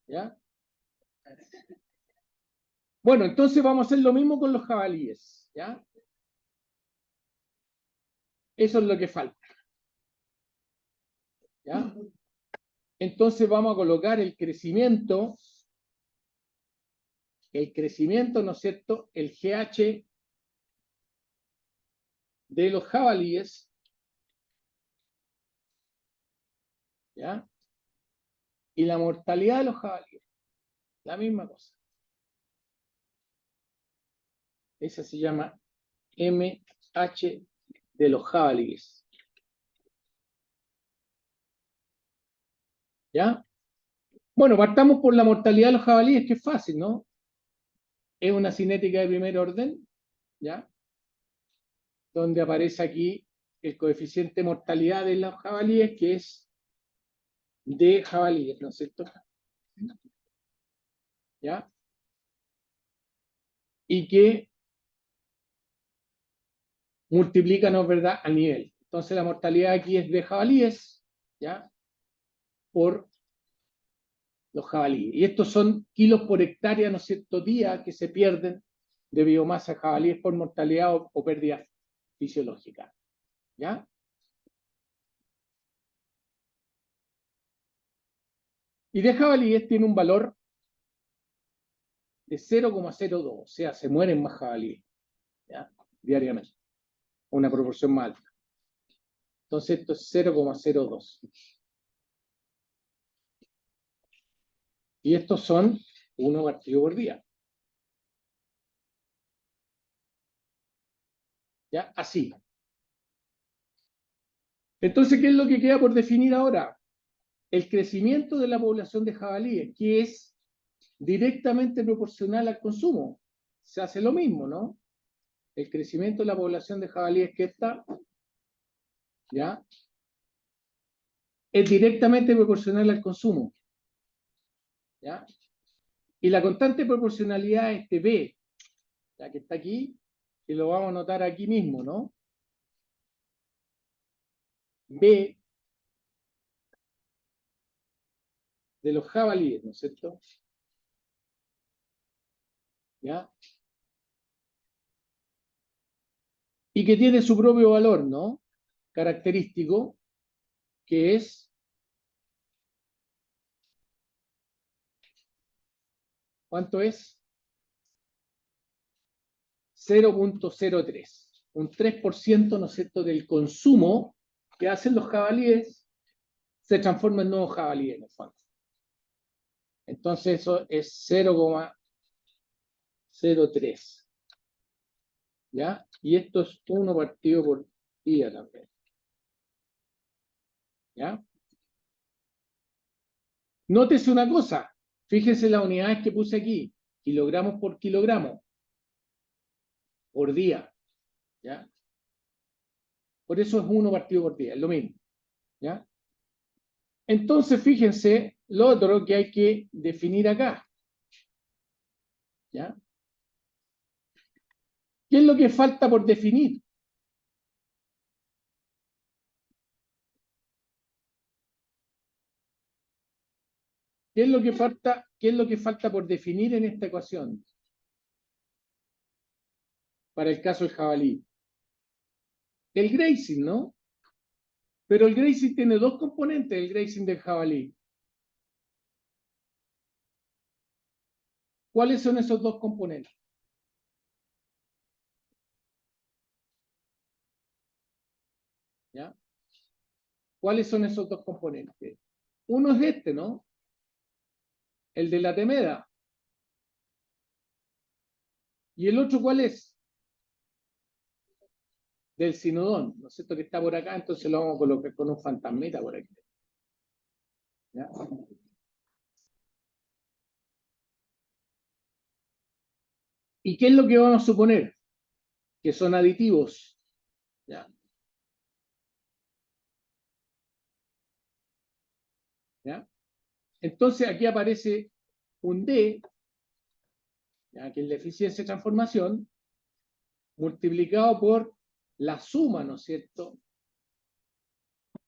A: ¿Ya? Bueno, entonces vamos a hacer lo mismo con los jabalíes. ¿Ya? Eso es lo que falta. ¿Ya? Entonces vamos a colocar el crecimiento, ¿no es cierto?, el GH de los jabalíes, ¿ya?, y la mortalidad de los jabalíes, la misma cosa. Esa se llama MH de los jabalíes. ¿Ya? Bueno, partamos por la mortalidad de los jabalíes, que es fácil, ¿no? Es una cinética de primer orden, ¿ya?, donde aparece aquí el coeficiente de mortalidad de los jabalíes, que es de jabalíes, ¿no es cierto? ¿Ya? Y que multiplica, ¿no es verdad?, al nivel. Entonces la mortalidad aquí es de jabalíes, ¿ya?, por los jabalíes. Y estos son kilos por hectárea, ¿no es cierto?, día que se pierden de biomasa de jabalíes por mortalidad o pérdida fisiológica. ¿Ya? Y de jabalíes tiene un valor de 0,02, o sea, se mueren más jabalíes, ¿ya? Diariamente, una proporción más alta. Entonces esto es 0,02. Y estos son 1 partido por día. ¿Ya? Así. Entonces, ¿qué es lo que queda por definir ahora? El crecimiento de la población de jabalíes, que es directamente proporcional al consumo. Se hace lo mismo, ¿no? El crecimiento de la población de jabalíes que está, ¿ya? Es directamente proporcional al consumo, ¿ya? Y la constante proporcionalidad es este B, la que está aquí, y lo vamos a notar aquí mismo, ¿no? B de los jabalíes, ¿no es cierto? ¿Ya? Y que tiene su propio valor, ¿no? Característico, que es, ¿cuánto es? 0,03. Un 3%, ¿no es cierto?, del consumo que hacen los jabalíes se transforma en nuevos jabalíes, en el fondo. Entonces eso es 0,03. ¿Ya? Y esto es 1 partido por día también. ¿Ya? Nótese una cosa. Fíjense las unidades que puse aquí. Kilogramos por kilogramo. Por día. ¿Ya? Por eso es 1 partido por día. Es lo mismo. ¿Ya? Entonces, fíjense lo otro que hay que definir acá. ¿Ya? ¿Qué es lo que falta por definir? ¿Qué es lo que falta, qué es lo que falta por definir en esta ecuación? Para el caso del jabalí. El grazing, ¿no? Pero el grazing tiene dos componentes, el grazing del jabalí. ¿Cuáles son esos dos componentes? ¿Ya? ¿Cuáles son esos dos componentes? Uno es este, ¿no? El de la temeda. ¿Y el otro cuál es? Del sinodón, ¿no es cierto? Que está por acá, entonces lo vamos a colocar con un fantasmita por aquí. ¿Ya? ¿Y qué es lo que vamos a suponer? Que son aditivos. ¿Ya? ¿Ya? Entonces aquí aparece un D, ¿ya? Que es la eficiencia de transformación, multiplicado por la suma, ¿no es cierto?,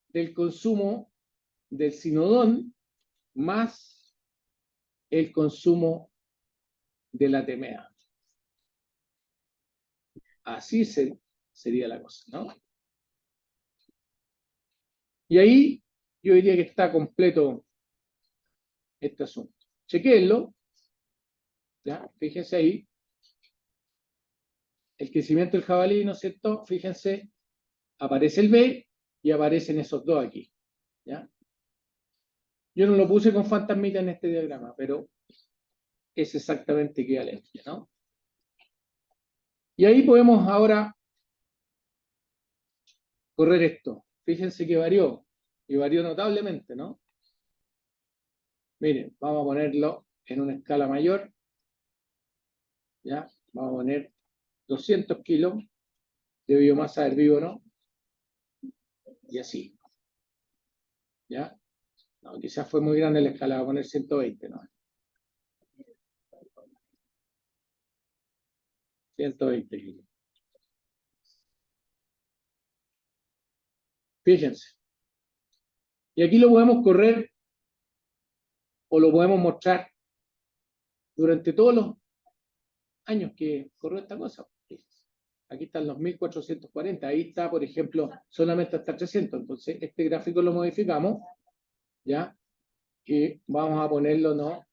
A: del consumo del sinodón más el consumo de la temea. Así sería la cosa, ¿no? Y ahí yo diría que está completo este asunto. Chequéenlo, ¿ya? Fíjense ahí. El crecimiento del jabalí, ¿no es cierto? Fíjense, aparece el B y aparecen esos dos aquí, ¿ya? Yo no lo puse con fantasmita en este diagrama, pero es exactamente equivalente, ¿no? Y ahí podemos ahora correr esto. Fíjense que varió, y varió notablemente, ¿no? Miren, vamos a ponerlo en una escala mayor, ¿ya? Vamos a poner 200 kilos de biomasa herbívoro, y así, ¿ya? No, quizás fue muy grande la escala, voy a poner 120, ¿no? 120 kilos. Fíjense. Y aquí lo podemos correr o lo podemos mostrar durante todos los años que corrió esta cosa. Aquí están los 1440, ahí está, por ejemplo, solamente hasta 300. Entonces, este gráfico lo modificamos, ¿ya? que vamos a ponerlo, ¿no?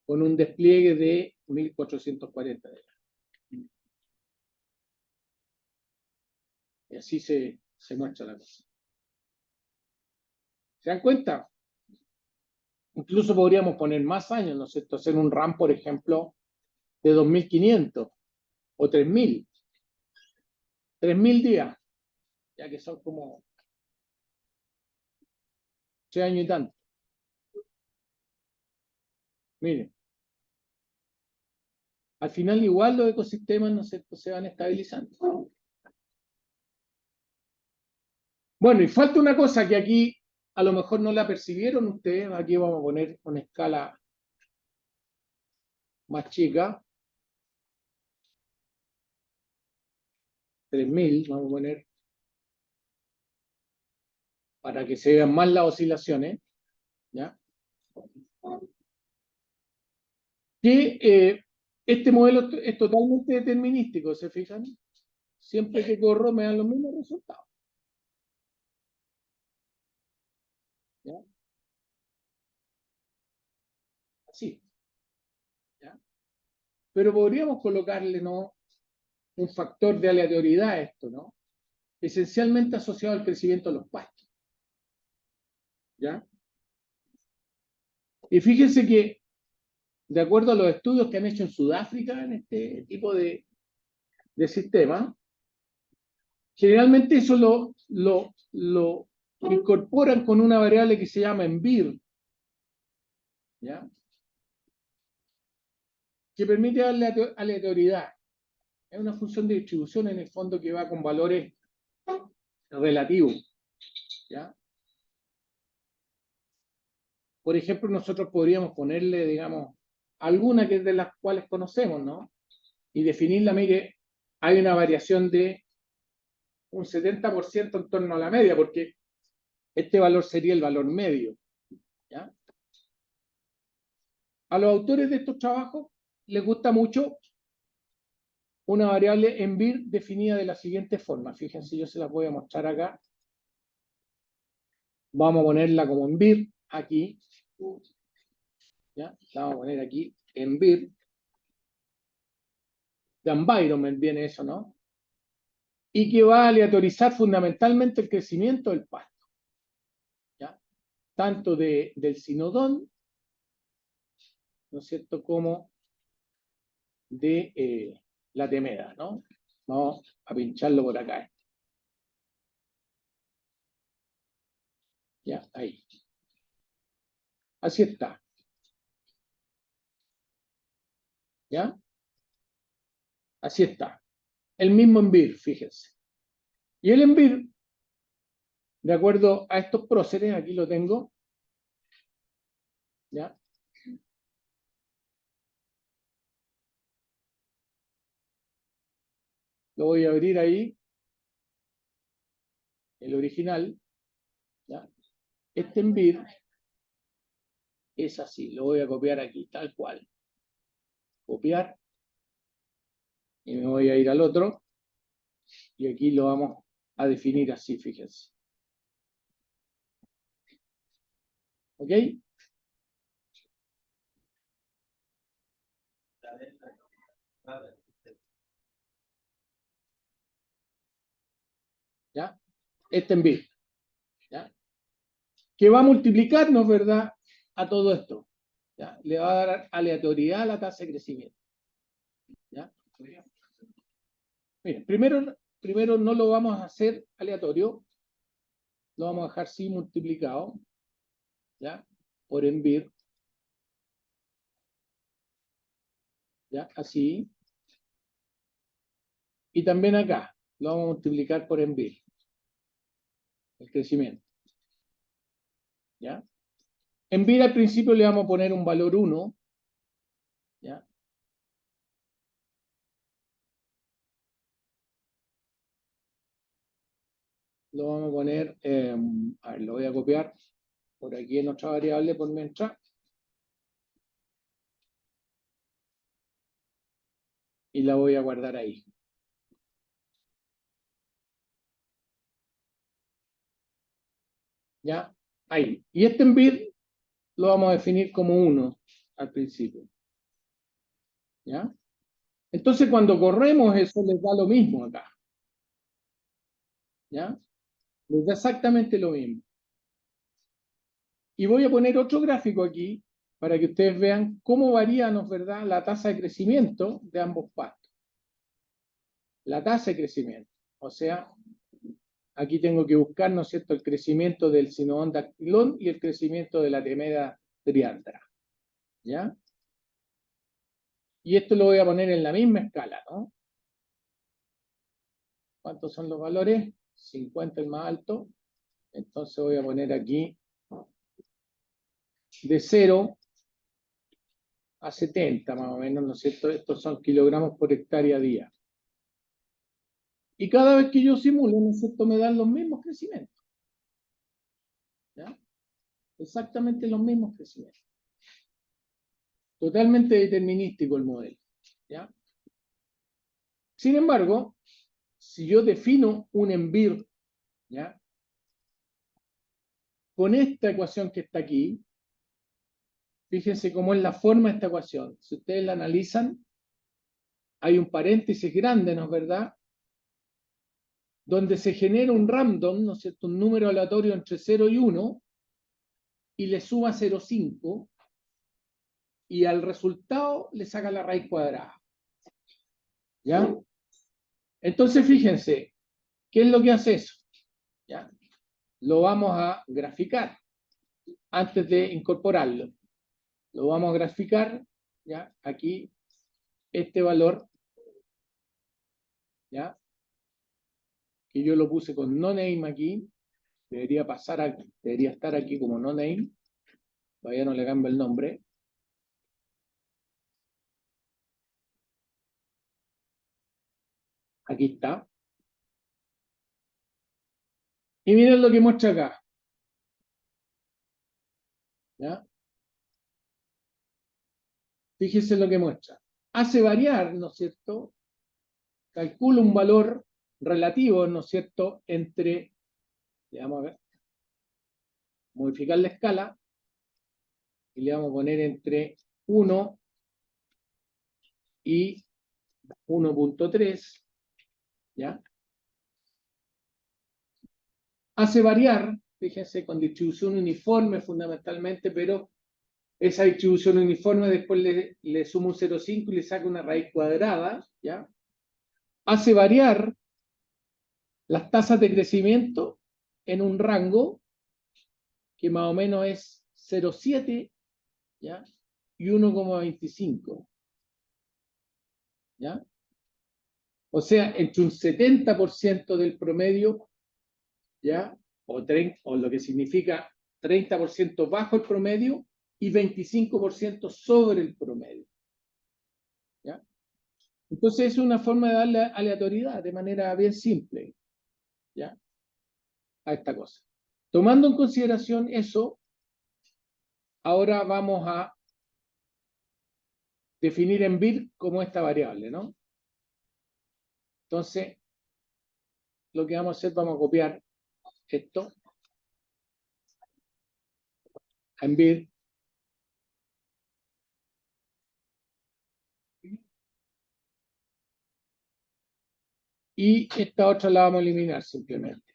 A: Con un despliegue de 1440 de la. Y así se muestra la cosa. ¿Se dan cuenta? Incluso podríamos poner más años, ¿no es cierto? Hacer un RAM, por ejemplo, de 2500 o 3000. 3000 días, ya que son como 3 años y tanto. Miren, al final igual los ecosistemas, ¿no es cierto?, se van estabilizando. Bueno, y falta una cosa que aquí a lo mejor no la percibieron ustedes. Aquí vamos a poner una escala más chica. 3000, vamos a poner, para que se vean más las oscilaciones, ¿ya? Que este modelo es totalmente determinístico, ¿se fijan? Siempre que corro me dan los mismos resultados. ¿Ya? Así. ¿Ya? Pero podríamos colocarle, ¿no?, un factor de aleatoriedad a esto, ¿no? Esencialmente asociado al crecimiento de los pastos. ¿Ya? Y fíjense que, de acuerdo a los estudios que han hecho en Sudáfrica en este tipo de sistema, generalmente eso lo incorporan con una variable que se llama ENVIR, ¿ya?, que permite darle aleatoriedad. Es una función de distribución en el fondo que va con valores relativos, ¿ya? Por ejemplo, nosotros podríamos ponerle, digamos, alguna que es de las cuales conocemos, ¿no? Y definirla, mire, hay una variación de un 70% en torno a la media, porque este valor sería el valor medio, ¿ya? A los autores de estos trabajos les gusta mucho una variable ENVIR definida de la siguiente forma. Fíjense, yo se la voy a mostrar acá. Vamos a ponerla como ENVIR aquí. ¿Ya? La vamos a poner aquí ENVIR. De environment viene eso, ¿no? Y que va a aleatorizar fundamentalmente el crecimiento del pasto, ¿ya? Tanto del sinodón, ¿no es cierto?, como de la temeda, ¿no? Vamos a pincharlo por acá. Ya, ahí. Así está. ¿Ya? Así está. El mismo ENVIR, fíjense. Y el ENVIR, de acuerdo a estos próceres, aquí lo tengo, ¿ya? Lo voy a abrir ahí, el original, ¿ya? Este ENVIR es así, lo voy a copiar aquí, tal cual. Copiar, y me voy a ir al otro, y aquí lo vamos a definir así, fíjense. ¿Ok? ¿Ya? Este ENVIR, ¿ya? Que va a multiplicarnos, ¿verdad?, a todo esto. ¿Ya? Le va a dar aleatoriedad a la tasa de crecimiento. ¿Ya? Miren, primero no lo vamos a hacer aleatorio, lo vamos a dejar así multiplicado, ¿ya?, por ENVIR, ¿ya?, así. Y también acá lo vamos a multiplicar por ENVIR, el crecimiento. ¿Ya? ENVIR al principio le vamos a poner un valor 1, ¿ya? Lo vamos a poner, a ver, lo voy a copiar por aquí en otra variable por mientras. Y la voy a guardar ahí. ¿Ya? Ahí. Y este ENVIR lo vamos a definir como 1 al principio. ¿Ya? Entonces, cuando corremos eso, les da lo mismo acá. ¿Ya? Les da exactamente lo mismo. Y voy a poner otro gráfico aquí para que ustedes vean cómo varía, ¿no es verdad?, la tasa de crecimiento de ambos pastos. La tasa de crecimiento. O sea, aquí tengo que buscar, ¿no es cierto?, el crecimiento del Cynodon dactylon y el crecimiento de la Temeda triandra. ¿Ya? Y esto lo voy a poner en la misma escala, ¿no? ¿Cuántos son los valores? 50 el más alto. Entonces voy a poner aquí de 0 a 70 más o menos, ¿no es cierto? Estos son kilogramos por hectárea día. Y cada vez que yo simulo, ¿no es cierto?, me dan los mismos crecimientos. ¿Ya? Exactamente los mismos crecimientos. Totalmente determinístico el modelo. ¿Ya? Sin embargo, si yo defino un ENVIR, ¿ya?, con esta ecuación que está aquí, fíjense cómo es la forma de esta ecuación. Si ustedes la analizan, hay un paréntesis grande, ¿no es verdad?, donde se genera un random, ¿no es cierto?, un número aleatorio entre 0 y 1, y le suma 0,5, y al resultado le saca la raíz cuadrada. ¿Ya? Entonces, fíjense, ¿qué es lo que hace eso? ¿Ya? Lo vamos a graficar antes de incorporarlo. Lo vamos a graficar, ¿ya? Aquí, este valor, ¿ya?, que yo lo puse con no name aquí, debería pasar aquí, debería estar aquí como no name, todavía no le cambio el nombre. Aquí está. Y miren lo que muestra acá. ¿Ya? Fíjense lo que muestra. Hace variar, ¿no es cierto? Calcula un valor relativo, ¿no es cierto?, entre, le vamos a ver, modificar la escala, y le vamos a poner entre 1 y 1,3, ¿ya? Hace variar, fíjense, con distribución uniforme fundamentalmente, pero esa distribución uniforme después le sumo un 0,5 y le saco una raíz cuadrada, ¿ya? Hace variar las tasas de crecimiento en un rango que más o menos es 0,7, ¿ya?, y 1,25, ¿ya? O sea, entre un 70% del promedio, ¿ya?, o lo que significa 30% bajo el promedio y 25% sobre el promedio. ¿Ya? Entonces es una forma de darle aleatoriedad de manera bien simple, ¿ya?, a esta cosa. Tomando en consideración eso, ahora vamos a definir en vir como esta variable, ¿no? Entonces, lo que vamos a hacer, vamos a copiar esto en vir. Y esta otra la vamos a eliminar simplemente.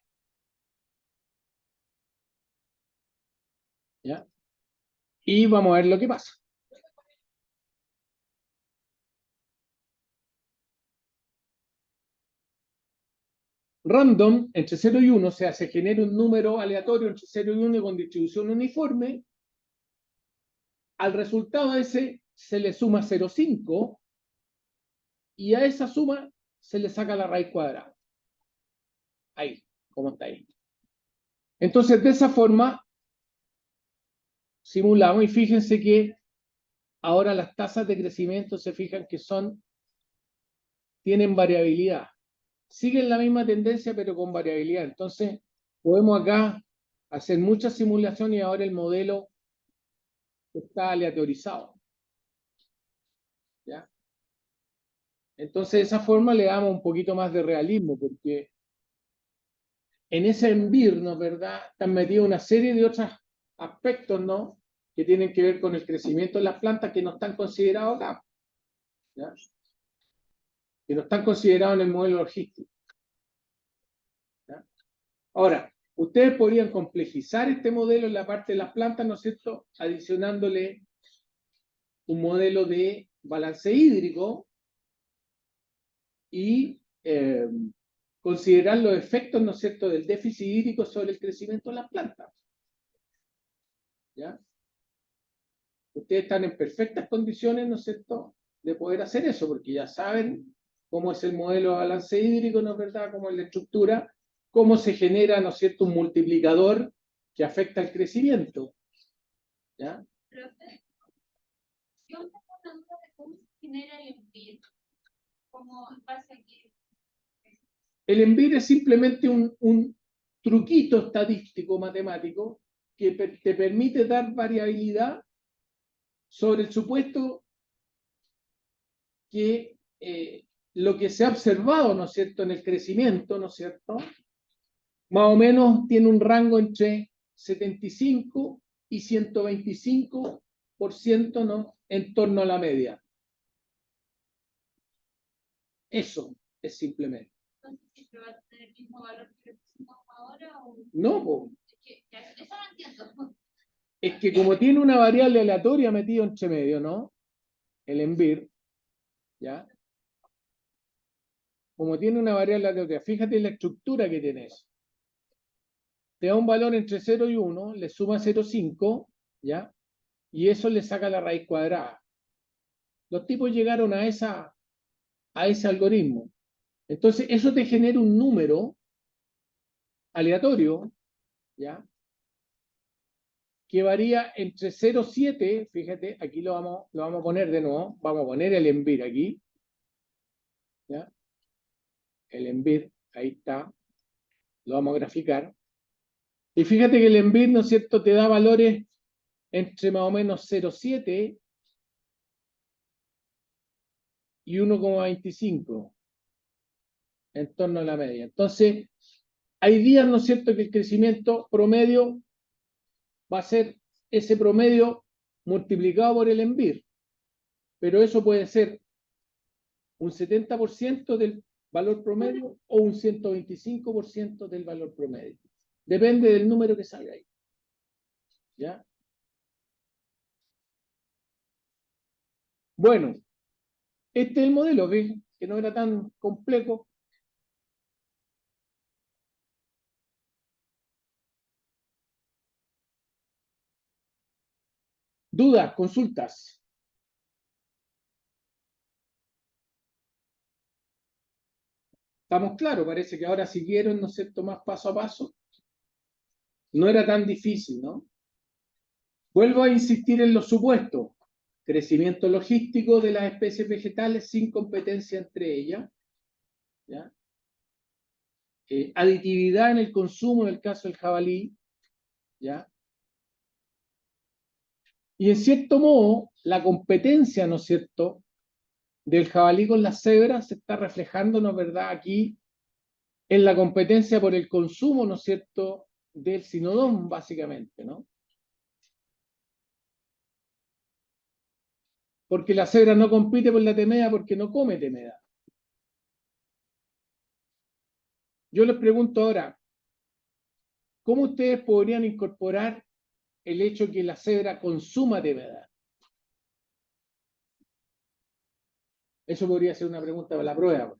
A: ¿Ya? Y vamos a ver lo que pasa. Random entre 0 y 1, o sea, se genera un número aleatorio entre 0 y 1 con distribución uniforme. Al resultado ese se le suma 0,5 y a esa suma se le saca la raíz cuadrada. Ahí, como está ahí. Entonces, de esa forma, simulamos y fíjense que ahora las tasas de crecimiento se fijan que tienen variabilidad. Siguen la misma tendencia, pero con variabilidad. Entonces, podemos acá hacer muchas simulaciones y ahora el modelo está aleatorizado. ¿Ya? Entonces, de esa forma le damos un poquito más de realismo, porque en ese ENVIR, ¿no es verdad?, están metidos una serie de otros aspectos, ¿no?, que tienen que ver con el crecimiento de las plantas que no están considerados acá, ¿ya? Que no están considerados en el modelo logístico, ¿ya? Ahora, ustedes podrían complejizar este modelo en la parte de las plantas, ¿no es cierto?, adicionándole un modelo de balance hídrico y considerar los efectos, ¿no es cierto?, del déficit hídrico sobre el crecimiento de las plantas, ¿ya? Ustedes están en perfectas condiciones, ¿no es cierto?, de poder hacer eso, porque ya saben cómo es el modelo de balance hídrico, ¿no es verdad?, cómo es la estructura, cómo se genera, ¿no es cierto?, un multiplicador que afecta al crecimiento, ¿ya?
C: Profe, yo me tengo una duda de cómo se genera el ENVIR. ¿Cómo pasa que
A: El ENVIR es simplemente un truquito estadístico matemático que te permite dar variabilidad sobre el supuesto que lo que se ha observado, ¿no es cierto?, en el crecimiento, ¿no es cierto?, más o menos tiene un rango entre 75 y 125%, ¿no?, en torno a la media. Eso es simplemente.
C: entonces siempre va a tener el mismo valor que le pusimos ahora? O...
A: No, po.
C: Es que eso no entiendo.
A: Es que como tiene una variable aleatoria metida entre medio, ¿no?, el ENVIR, ¿ya? Como tiene una variable aleatoria, fíjate la estructura que tienes. Te da un valor entre 0 y 1, le suma 0,5, ¿ya? Y eso le saca la raíz cuadrada. Los tipos llegaron a ese algoritmo. Entonces, eso te genera un número aleatorio, ¿ya?, que varía entre 0,7, fíjate, aquí lo vamos a poner de nuevo, vamos a poner el ENVIR aquí, ¿ya? El ENVIR, ahí está, lo vamos a graficar. Y fíjate que el ENVIR, ¿no es cierto?, te da valores entre más o menos 0,7 y 1,25 en torno a la media. Entonces, hay días, ¿no es cierto?, que el crecimiento promedio va a ser ese promedio multiplicado por el ENVIR, pero eso puede ser un 70% del valor promedio o un 125% del valor promedio. Depende del número que salga ahí, ¿ya? Bueno, este es el modelo, ¿ves?, que no era tan complejo. ¿Dudas? ¿Consultas? ¿Estamos claros? Parece que ahora siguieron, ¿no es cierto?, más paso a paso. No era tan difícil, ¿no? Vuelvo a insistir en los supuestos. Crecimiento logístico de las especies vegetales sin competencia entre ellas, ¿ya? Aditividad en el consumo en el caso del jabalí, ¿ya? Y en cierto modo, la competencia, ¿no es cierto?, del jabalí con las cebras se está reflejando, ¿no es verdad?, aquí en la competencia por el consumo, ¿no es cierto?, del cinodón, básicamente, ¿no? Porque la cebra no compite por la temeda porque no come temeda. Yo les pregunto ahora, ¿cómo ustedes podrían incorporar el hecho que la cebra consuma temeda? Eso podría ser una pregunta para la prueba.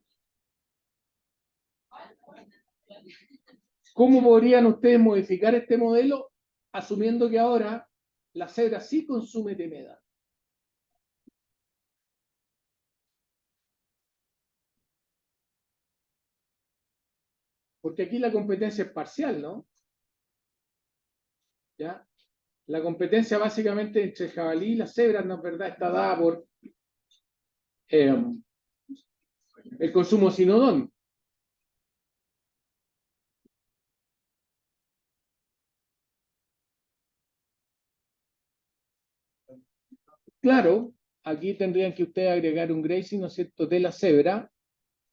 A: ¿Cómo podrían ustedes modificar este modelo asumiendo que ahora la cebra sí consume temeda? Porque aquí la competencia es parcial, ¿no? ¿Ya? La competencia básicamente entre el jabalí y las cebras, ¿no es verdad?, está dada por el consumo cinodón. Claro, aquí tendrían que ustedes agregar un grazing, ¿no es cierto?, de la cebra,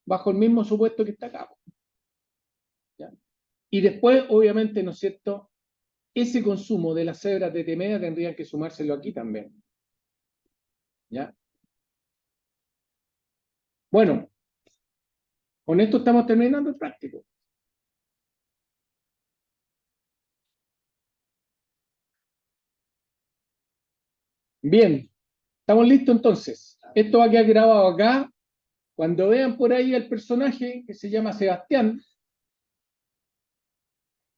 A: bajo el mismo supuesto que está acá, ¿ya? Y después, obviamente, ¿no es cierto?, ese consumo de las cebras de T-media tendrían que sumárselo aquí también. ¿Ya? Bueno, con esto estamos terminando el práctico. Bien, estamos listos entonces. Esto va a quedar grabado acá. Cuando vean por ahí al personaje que se llama Sebastián,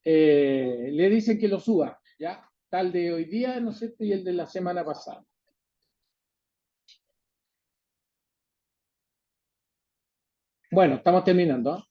A: le dicen que lo suba, ¿ya? Tal de hoy día, ¿no es cierto? Y el de la semana pasada. Bueno, estamos terminando, ¿ah?